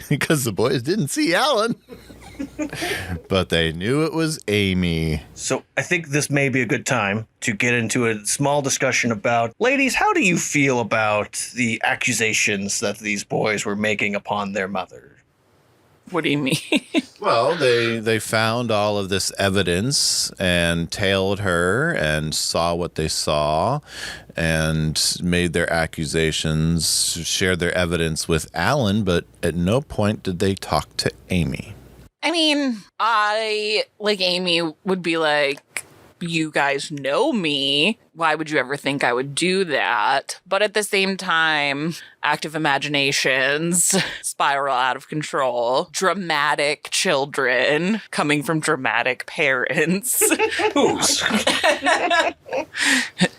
because the boys didn't see Alan. But they knew it was Amy. So I think this may be a good time to get into a small discussion about, ladies, how do you feel about the accusations that these boys were making upon their mother? What do you mean? Well, they found all of this evidence and tailed her and saw what they saw and made their accusations, shared their evidence with Alan, but at no point did they talk to Amy. I mean, I, like Amy, would be like, you guys know me. Why would you ever think I would do that? But at the same time, active imaginations spiral out of control. Dramatic children coming from dramatic parents. Whose?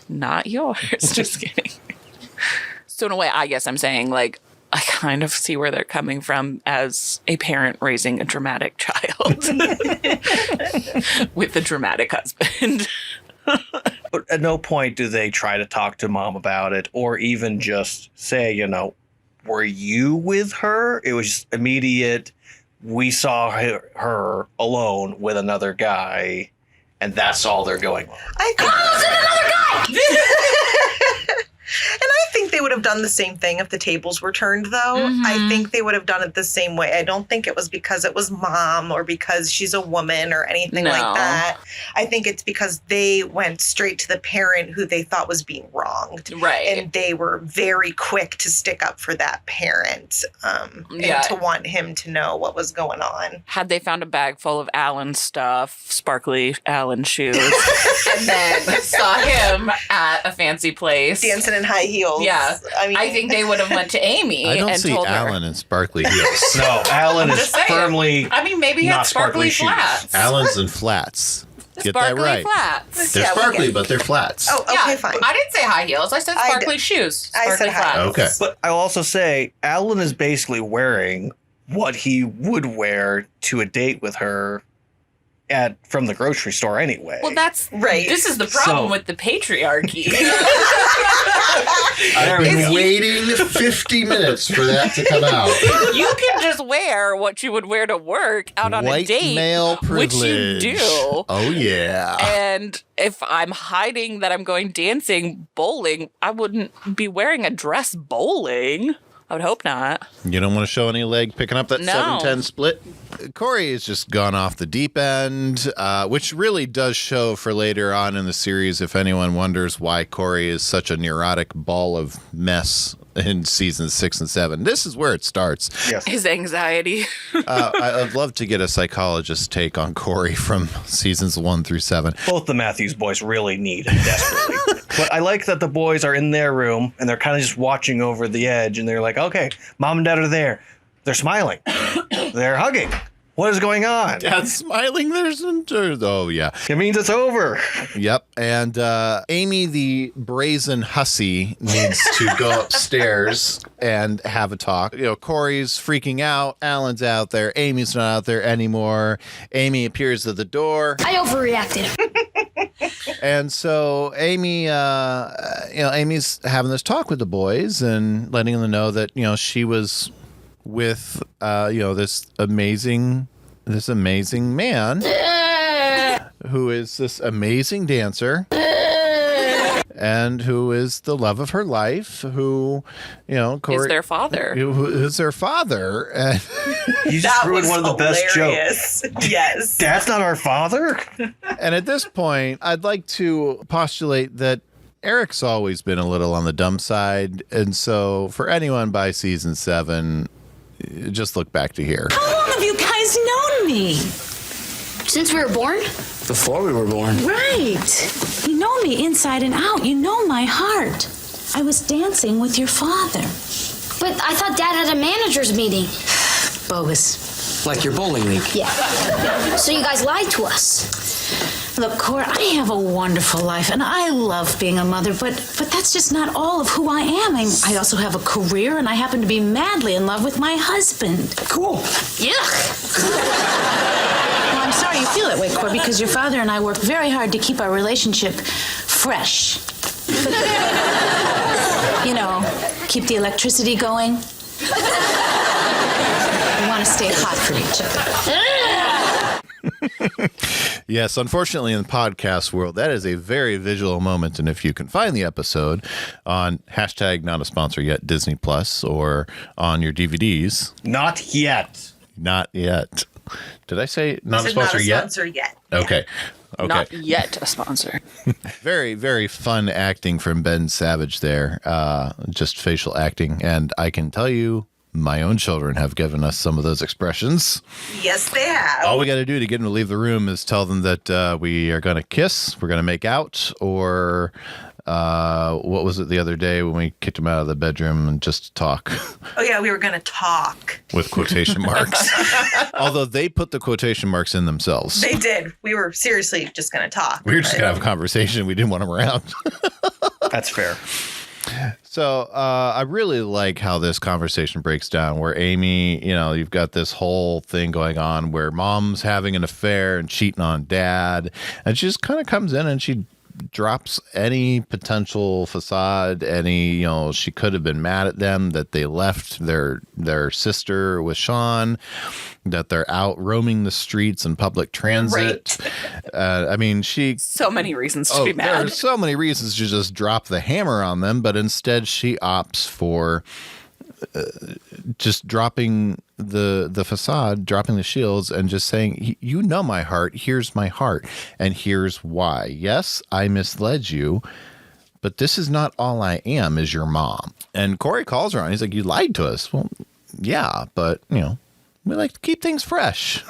Not yours. Just kidding. So in a way, I guess I'm saying, like, I kind of see where they're coming from as a parent raising a dramatic child with a dramatic husband. But at no point do they try to talk to mom about it or even just say, were you with her? It was just immediate. We saw her alone with another guy, and that's all they're going on. I think another guy. And I think they would have done the same thing if the tables were turned, though. Mm-hmm. I think they would have done it the same way. I don't think it was because it was mom or because she's a woman or anything like that. I think it's because they went straight to the parent who they thought was being wronged. Right. And they were very quick to stick up for that parent and to want him to know what was going on. Had they found a bag full of Alan stuff, sparkly Alan shoes, and then saw him at a fancy place Dancing in high heels. Yeah. I think they would have went to Amy I don't and see told her. Alan in sparkly heels. No, Alan is Just saying. firmly I mean, maybe he had not sparkly shoes. flats. Alan's in flats. Get Sparkly that right. flats. They're Yeah, we'll sparkly, get- but they're flats. Oh, okay, Yeah, fine. I didn't say high heels. I said sparkly shoes. I Sparkly said high flats. heels. Okay. But I'll also say Alan is basically wearing what he would wear to a date with her from the grocery store anyway. Well, that's Right. This is the problem So- with the patriarchy. I've been waiting 50 minutes for that to come out. You can just wear what you would wear to work out on White a date, male which privilege. you do. Oh, yeah. And if I'm hiding that I'm going dancing, bowling, I wouldn't be wearing a dress bowling. I would hope not. You don't want to show any leg picking up that No. 7-10 split? Cory has just gone off the deep end, which really does show for later on in the series if anyone wonders why Cory is such a neurotic ball of mess in seasons 6 and 7. This is where it starts. yes. His anxiety. I'd love to get a psychologist's take on Cory from seasons 1 through 7. Both the Matthews boys really need it desperately. But I like that the boys are in their room and they're kind of just watching over the edge and they're like, okay, mom and dad are there. They're smiling. They're hugging. What is going on? Dad's smiling. Oh, yeah. It means it's over. Yep. And Amy, the brazen hussy, needs to go upstairs and have a talk. Cory's freaking out. Alan's out there. Amy's not out there anymore. Amy appears at the door. I overreacted. And so Amy, Amy's having this talk with the boys and letting them know that, she was with, this amazing man who is this amazing dancer and who is the love of her life, who, Cory Is their father. who is their father. And You just ruined one of the best jokes. jokes. Yes. Dad's not our father? And at this point, I'd like to postulate that Eric's always been a little on the dumb side. And so for anyone by season 7, just look back to here. How long have you guys known me? Since we were born? Before we were born. Right. You know me inside and out. You know my heart. I was dancing with your father. But I thought Dad had a manager's meeting. Bogus. Like your bowling league. Yeah. So you guys lied to us. Look, Cory, I have a wonderful life, and I love being a mother, but that's just not all of who I am. I also have a career, and I happen to be madly in love with my husband. Cool. Yuck. Well, I'm sorry you feel that way, Cory, because your father and I work very hard to keep our relationship fresh. Keep the electricity going. We want to stay hot for each other. Yes, unfortunately, in the podcast world, that is a very visual moment. And if you can find the episode on hashtag not a sponsor yet Disney Plus or on your DVDs, Not yet. not yet. Did I say not a This is sponsor not a yet? sponsor yet. Okay. Okay. Not yet a sponsor. Very, very fun acting from Ben Savage there. Just facial acting. And I can tell you, my own children have given us some of those expressions. Yes, they have. All we got to do to get them to leave the room is tell them that we are going to kiss, we're going to make out, or what was it the other day when we kicked them out of the bedroom and just talk? Oh, yeah, we were going to talk. With quotation marks. Although they put the quotation marks in themselves. They did. We were seriously just going to talk. We were just going to have a conversation. We didn't want them around. That's fair. So I really like how this conversation breaks down where Amy, you've got this whole thing going on where mom's having an affair and cheating on dad. And she just kind of comes in and she drops any potential facade, she could have been mad at them that they left their sister with Sean, that they're out roaming the streets and public transit. Right. So many reasons to be mad. There are so many reasons to just drop the hammer on them, but instead she opts for just dropping the facade, dropping the shields, and just saying, you know my heart, here's my heart, and here's why. Yes, I misled you, but this is not all I am is your mom. And Cory calls her on. He's like, you lied to us. Well, yeah, but, we like to keep things fresh.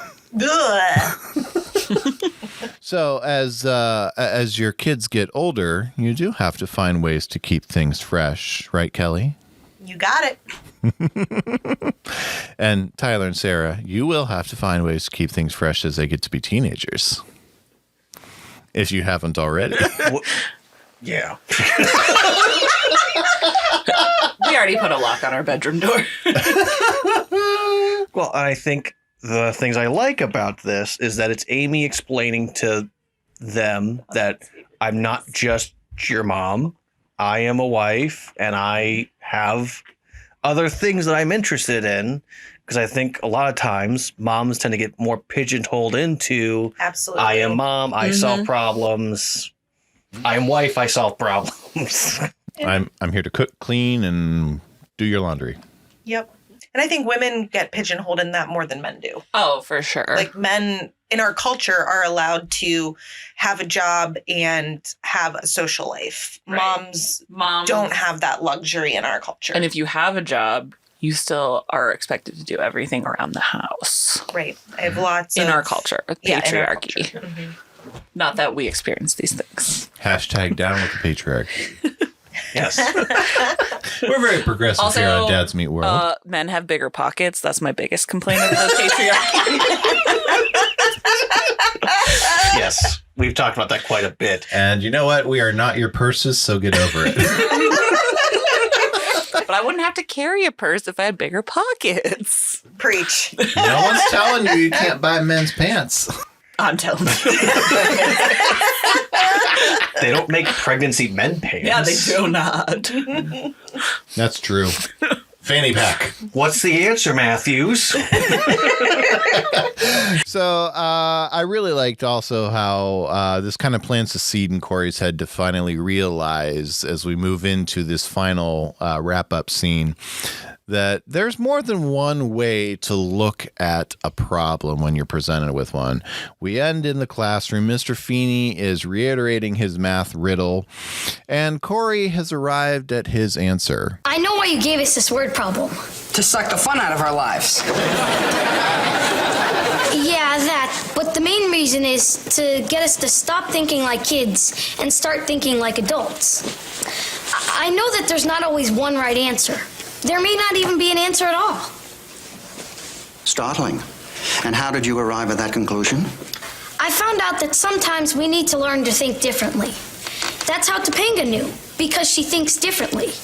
So as your kids get older, you do have to find ways to keep things fresh, right, Kelly? You got it. And Tyler and Sarah, you will have to find ways to keep things fresh as they get to be teenagers. If you haven't already. Yeah. We already put a lock on our bedroom door. Well, I think the things I like about this is that it's Amy explaining to them that I'm not just your mom. I am a wife and I have other things that I'm interested in, because I think a lot of times moms tend to get more pigeonholed into Absolutely. I am mom, I solve problems. I am wife, I solve problems. I'm here to cook, clean, and do your laundry. Yep. And I think women get pigeonholed in that more than men do. Oh, for sure. Like men in our culture are allowed to have a job and have a social life. Right. Moms don't have that luxury in our culture. And if you have a job, you still are expected to do everything around the house. Right. I have lots in of... our culture, Yeah, in our patriarchy. culture. Mm-hmm. Not that we experience these things. Hashtag down with the patriarchy. Yes. We're very progressive Also, here on Dads Meet World. Men have bigger pockets. That's my biggest complaint of the patriarchy. Yes. We've talked about that quite a bit. And you know what? We are not your purses, so get over it. But I wouldn't have to carry a purse if I had bigger pockets. Preach. No one's telling you can't buy men's pants. I'm telling you. They don't make pregnancy men pants. Yeah, they do not. That's true. Fanny pack. What's the answer, Matthews? So I really liked also how this kind of plants a seed in Cory's head to finally realize as we move into this final wrap-up scene that there's more than one way to look at a problem when you're presented with one. We end in the classroom. Mr. Feeney is reiterating his math riddle, and Cory has arrived at his answer. I know why you gave us this word problem. To suck the fun out of our lives. Yeah, that. But the main reason is to get us to stop thinking like kids and start thinking like adults. I know that there's not always one right answer. There may not even be an answer at all. Startling. And how did you arrive at that conclusion? I found out that sometimes we need to learn to think differently. That's how Topanga knew, because she thinks differently.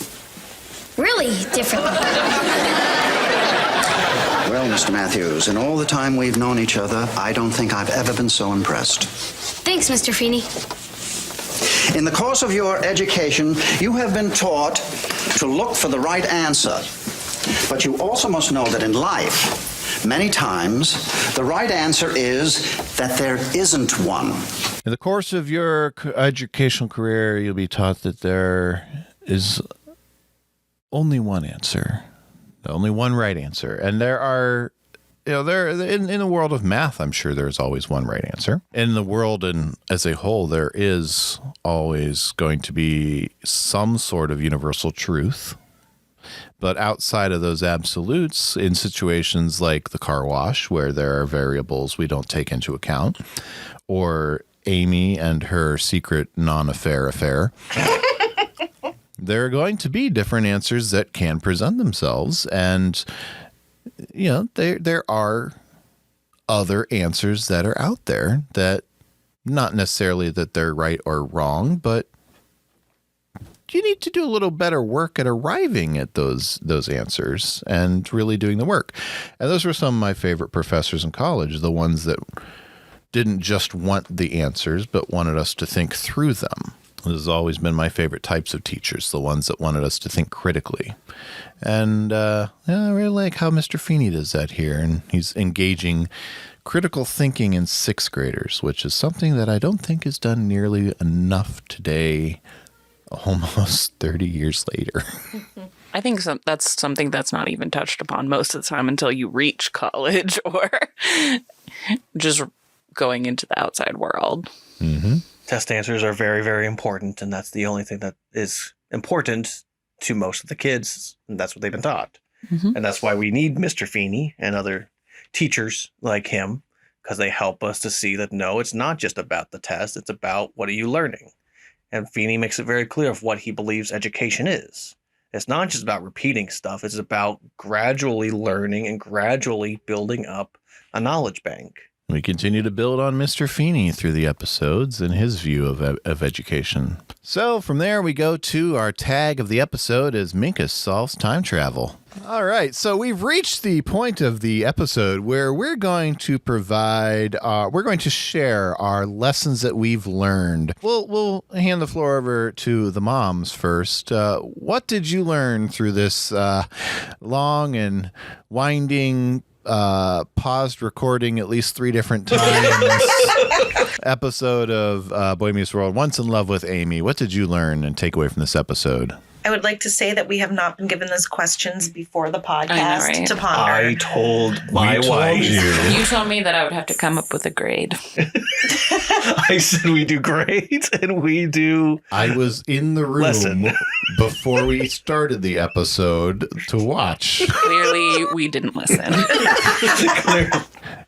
Really differently. Well, Mr. Matthews, in all the time we've known each other, I don't think I've ever been so impressed. Thanks, Mr. Feeney. In the course of your education, you have been taught to look for the right answer. But you also must know that in life, many times, the right answer is that there isn't one. In the course of your educational career, you'll be taught that there is only one answer, only one right answer. And there are there in the world of math, I'm sure there's always one right answer. In the world and as a whole, there is always going to be some sort of universal truth. But outside of those absolutes, in situations like the car wash, where there are variables we don't take into account, or Amy and her secret non-affair affair, there are going to be different answers that can present themselves. And, there are other answers that are out there that not necessarily that they're right or wrong, but you need to do a little better work at arriving at those answers and really doing the work. And those were some of my favorite professors in college, the ones that didn't just want the answers, but wanted us to think through them. This has always been my favorite types of teachers, the ones that wanted us to think critically. And I really like how Mr. Feeney does that here. And he's engaging critical thinking in sixth graders, which is something that I don't think is done nearly enough today, almost 30 years later. I think that's something that's not even touched upon most of the time until you reach college or just going into the outside world. Mm-hmm. Test answers are very, very important, and that's the only thing that is important to most of the kids, and that's what they've been taught. Mm-hmm. And that's why we need Mr. Feeney and other teachers like him, because they help us to see that, no, it's not just about the test, it's about what are you learning. And Feeney makes it very clear of what he believes education is. It's not just about repeating stuff. It's about gradually learning and gradually building up a knowledge bank. We continue to build on Mr. Feeney through the episodes and his view of education. So from there, we go to our tag of the episode as Minkus solves time travel. All right, so we've reached the point of the episode where we're going to share our lessons that we've learned. We'll hand the floor over to the moms first. What did you learn through this long and winding paused recording at least 3 different times episode of Boy Meets World, Once in Love with Amy? What did you learn and take away from this episode? I would like to say that we have not been given those questions before the podcast I know, right? to ponder. I told my wife. You told me that I would have to come up with a grade. I said we do great, and we do. I was in the room lesson. before we started the episode to watch. Clearly, we didn't listen.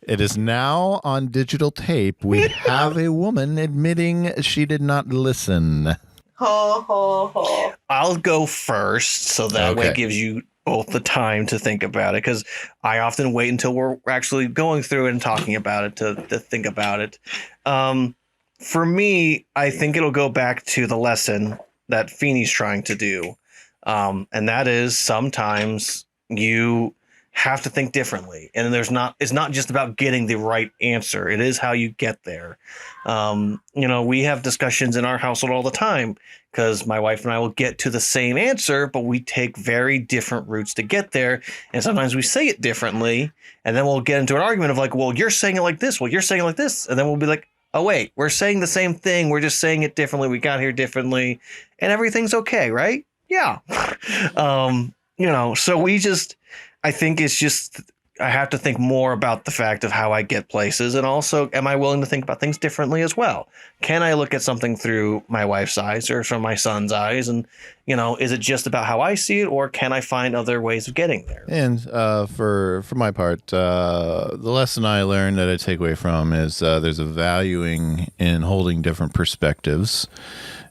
It is now on digital tape. We have a woman admitting she did not listen. Ho, ho, ho. I'll go first, so that way it gives you both the time to think about it, because I often wait until we're actually going through it and talking about it to think about it. For me, I think it'll go back to the lesson that Feeney's trying to do, and that is sometimes you have to think differently, and it's not just about getting the right answer. It is how you get there. We have discussions in our household all the time because my wife and I will get to the same answer, but we take very different routes to get there. And sometimes we say it differently, and then we'll get into an argument of like, well, you're saying it like this. Well, you're saying it like this. And then we'll be like, oh, wait, we're saying the same thing. We're just saying it differently. We got here differently and everything's okay, right? Yeah. So I think it's just, I have to think more about the fact of how I get places. And also, am I willing to think about things differently as well? Can I look at something through my wife's eyes or from my son's eyes? And, is it just about how I see it, or can I find other ways of getting there? And for my part, the lesson I learned that I take away from is there's a valuing in holding different perspectives.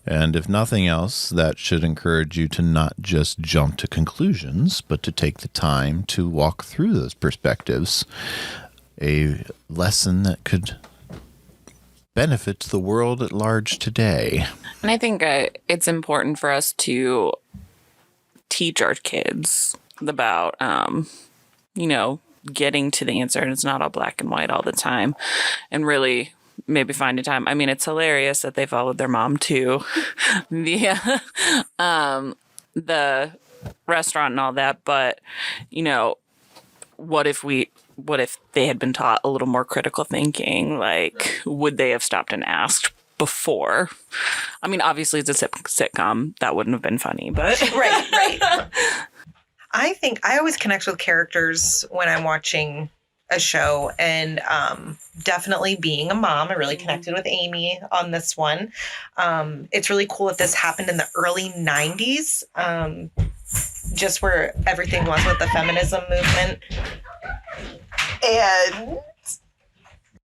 And if nothing else, that should encourage you to not just jump to conclusions, but to take the time to walk through those perspectives. A lesson that could benefit the world at large today. And I think it's important for us to teach our kids about, getting to the answer. And it's not all black and white all the time. And really maybe finding time. I mean, it's hilarious that they followed their mom to the restaurant and all that. But, what if they had been taught a little more critical thinking? Like, would they have stopped and asked before? I mean, obviously it's a sitcom. That wouldn't have been funny, but. Right. I think I always connect with characters when I'm watching a show, and definitely being a mom, I really connected with Amy on this one. It's really cool that this happened in the early 90s, just where everything was with the feminism movement. And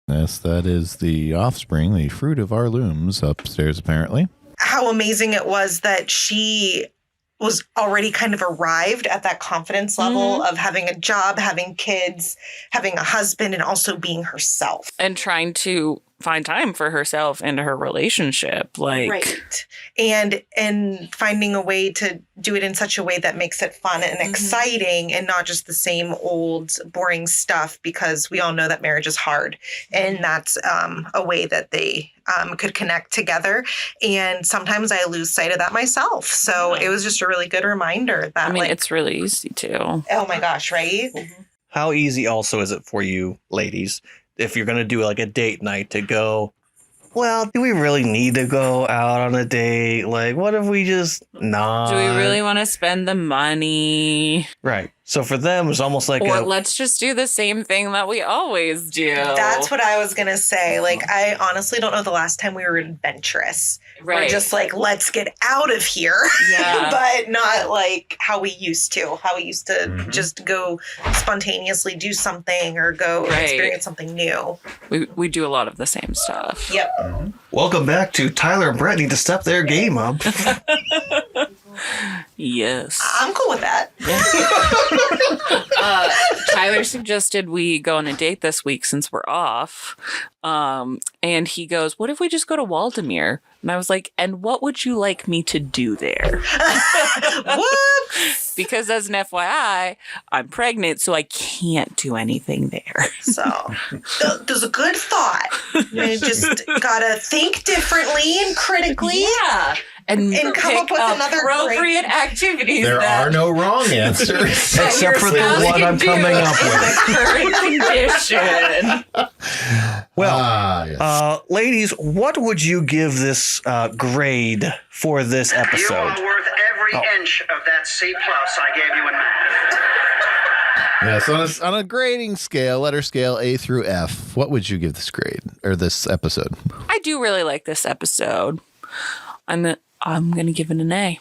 Yes, that is the offspring, the fruit of our looms upstairs, apparently. how amazing it was that she was already kind of arrived at that confidence level of having a job, having kids, having a husband, and also being herself. And trying to find time for herself and her relationship. Like, Right. And finding a way to do it in such a way that makes it fun and exciting and not just the same old boring stuff, because we all know that marriage is hard, and that's a way that they could connect together. And sometimes I lose sight of that myself. So it was just a really good reminder that, I mean, it's really easy to. oh my gosh, right? How easy also is it for you, ladies, if you're going to do like a date night, to go, well, do we really need to go out on a date? Like, what if we just not? Do we really want to spend the money? Right. So for them, it's almost like Or let's just do the same thing that we always do. That's what I was going to say. Like, I honestly don't know the last time we were adventurous. Right. We're just like, let's get out of here. Yeah. But not like how we used to. How we used to just go spontaneously do something or go experience something new. We do a lot of the same stuff. Yep. Welcome back to Tyler and Brett need to step their game up. Yes. I'm cool with that. Tyler suggested we go on a date this week since we're off. And he goes, what if we just go to Waldemere? And I was like, and what would you like me to do there? Whoops. Because as an FYI, I'm pregnant, so I can't do anything there. So there's a good thought. You just gotta think differently and critically. Yeah. And come up with another appropriate great... activities. There are no wrong answers. Except for the one I'm coming up with. Current condition. Well, yes. ladies, what would you give this grade for this You episode? are worth every inch of that C+ I gave you in math. Yes, on a grading scale, letter scale A through F, what would you give this grade or this episode? I do really like this episode. I'm gonna give it an A.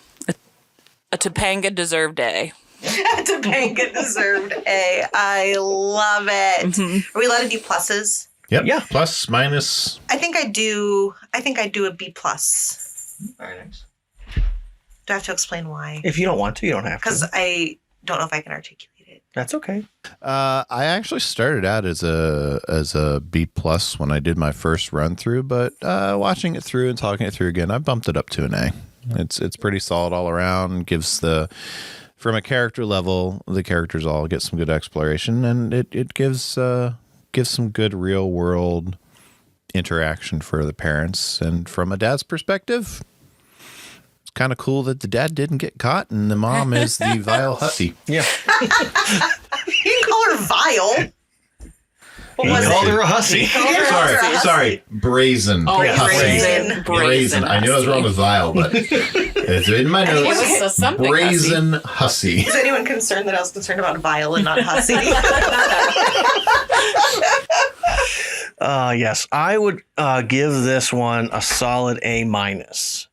A Topanga deserved A. Topanga deserved A. I love it. Are we allowed to do pluses? Yep. Yeah. Plus, minus. I think I do a B+. Very nice. Do I have to explain why? If you don't want to, you don't have Because to. I don't know if I can articulate it. That's okay. I actually started out as a B+ when I did my first run through, but watching it through and talking it through again, I bumped it up to an A. It's pretty solid all around. Gives from a character level, the characters all get some good exploration, and it gives some good real world interaction for the parents. And from a dad's perspective, it's kind of cool that the dad didn't get caught and the mom is the vile hussy. Yeah. You can call her vile. What was called it? her a hussy. Sorry, brazen. Oh, Yeah, brazen. I knew I was wrong with vile, but it's in my It notes. was a something Brazen hussy. Is anyone concerned that I was concerned about vile and not hussy? Yes, I would give this one a solid A-. And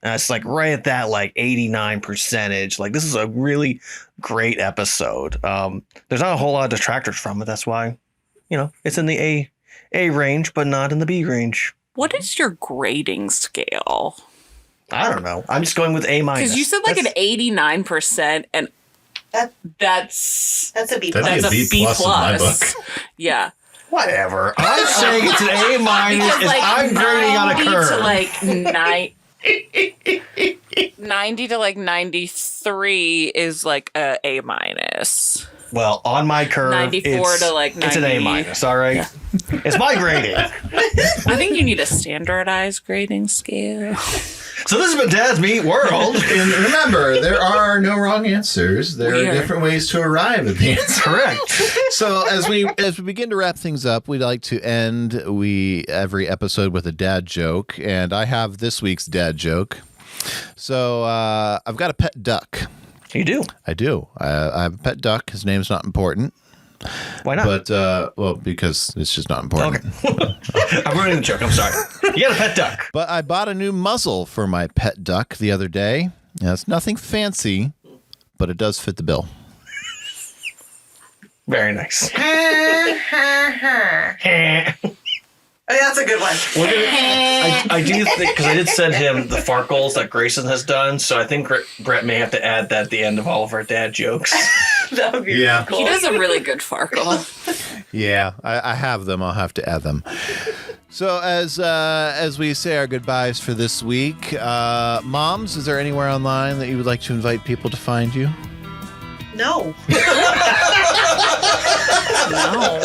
it's like right at that like 89%. Like, this is a really great episode. There's not a whole lot of detractors from it. That's why, it's in the A range, but not in the B range. What is your grading scale? I don't know. I'm just going with A-. Because you said like an 89%, and that's That's a B+. That'd be a B+ in my book. Yeah. Whatever. I'm saying it's an A- Because if I'm grading on a 90 curve. to like 90 to like 93 is like a A-. Well, on my curve, 94 to like 90. It's an A-. All right. It's my grading. I think you need a standardized grading scale. So this has been Dad's Meet World. And remember, there are no wrong answers. There are different ways to arrive at the answer. Correct. So as we begin to wrap things up, we'd like to end every episode with a dad joke, and I have this week's dad joke. So I've got a pet duck. You do. I do. I have a pet duck. His name's not important. Why not? But, well, because it's just not important. Okay. I'm ruining the joke. I'm sorry. You got a pet duck. But I bought a new muzzle for my pet duck the other day. Now, it's nothing fancy, but it does fit the bill. Very nice. Oh, that's a good one. I do think, because I did send him the farkles that Grayson has done, so I think Brett may have to add that at the end of all of our dad jokes. That would be really cool. He does a really good Farkle. Yeah, I have them. I'll have to add them. So as we say our goodbyes for this week, Moms, is there anywhere online that you would like to invite people to find you? No. No.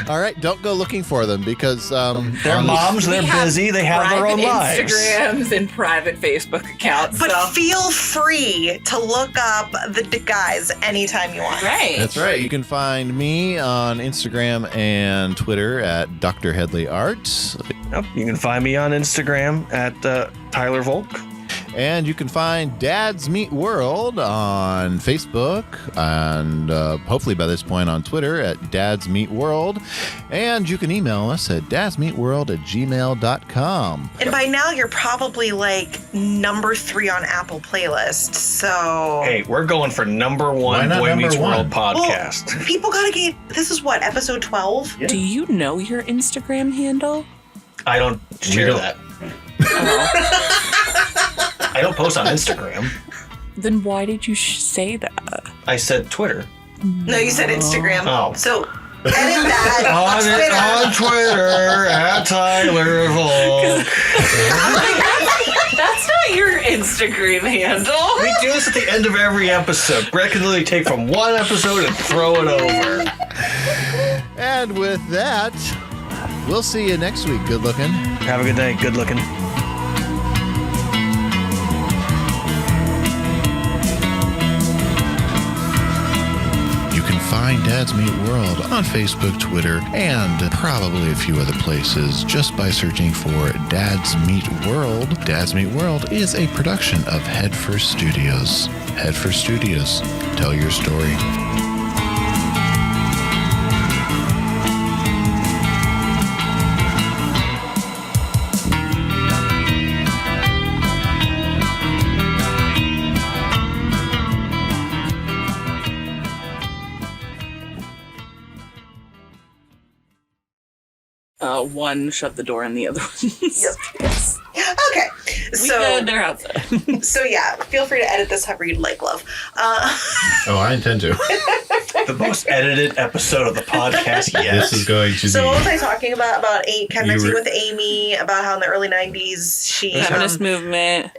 All right, don't go looking for them because They're moms, they're busy, they have their own lives. Instagrams and private Facebook accounts. But so. feel free to look up the guys anytime you want. Right. That's right. You can find me on Instagram and Twitter at Dr. Headley Art. Yep, you can find me on Instagram at Tyler Volk. And you can find Dads Meet World on Facebook and hopefully by this point on Twitter at Dads Meet World. And you can email us at dadsmeetworld@gmail.com. And by now you're probably like number 3 on Apple playlists. So Hey, we're going for number Why 1 not Boy number Meets one? World podcast. Well, people gotta get. This is what, episode 12? Do you know your Instagram handle? I don't share don't. that. I don't post on Instagram. Then why did you say that? I said Twitter. No, you said Instagram. Oh. So edit that. on Twitter at Tyler Volk. That's not your Instagram handle. We do this at the end of every episode. Brett can literally take from one episode and throw it over. And with that, we'll see you next week. Good looking. Have a good night. Good looking. You can find Dads Meet World on Facebook, Twitter, and probably a few other places just by searching for Dads Meet World. Dads Meet World is a production of Headfirst Studios. Headfirst Studios. Tell your story. One shut the door and the other one. Yep. Yes. Okay. We good, they're outside. So yeah, feel free to edit this however you'd like, love. Oh, I intend to. The most edited episode of the podcast yet. This is going to So be... what was I talking about connecting with Amy, about how in the early 90s she Feminist movement.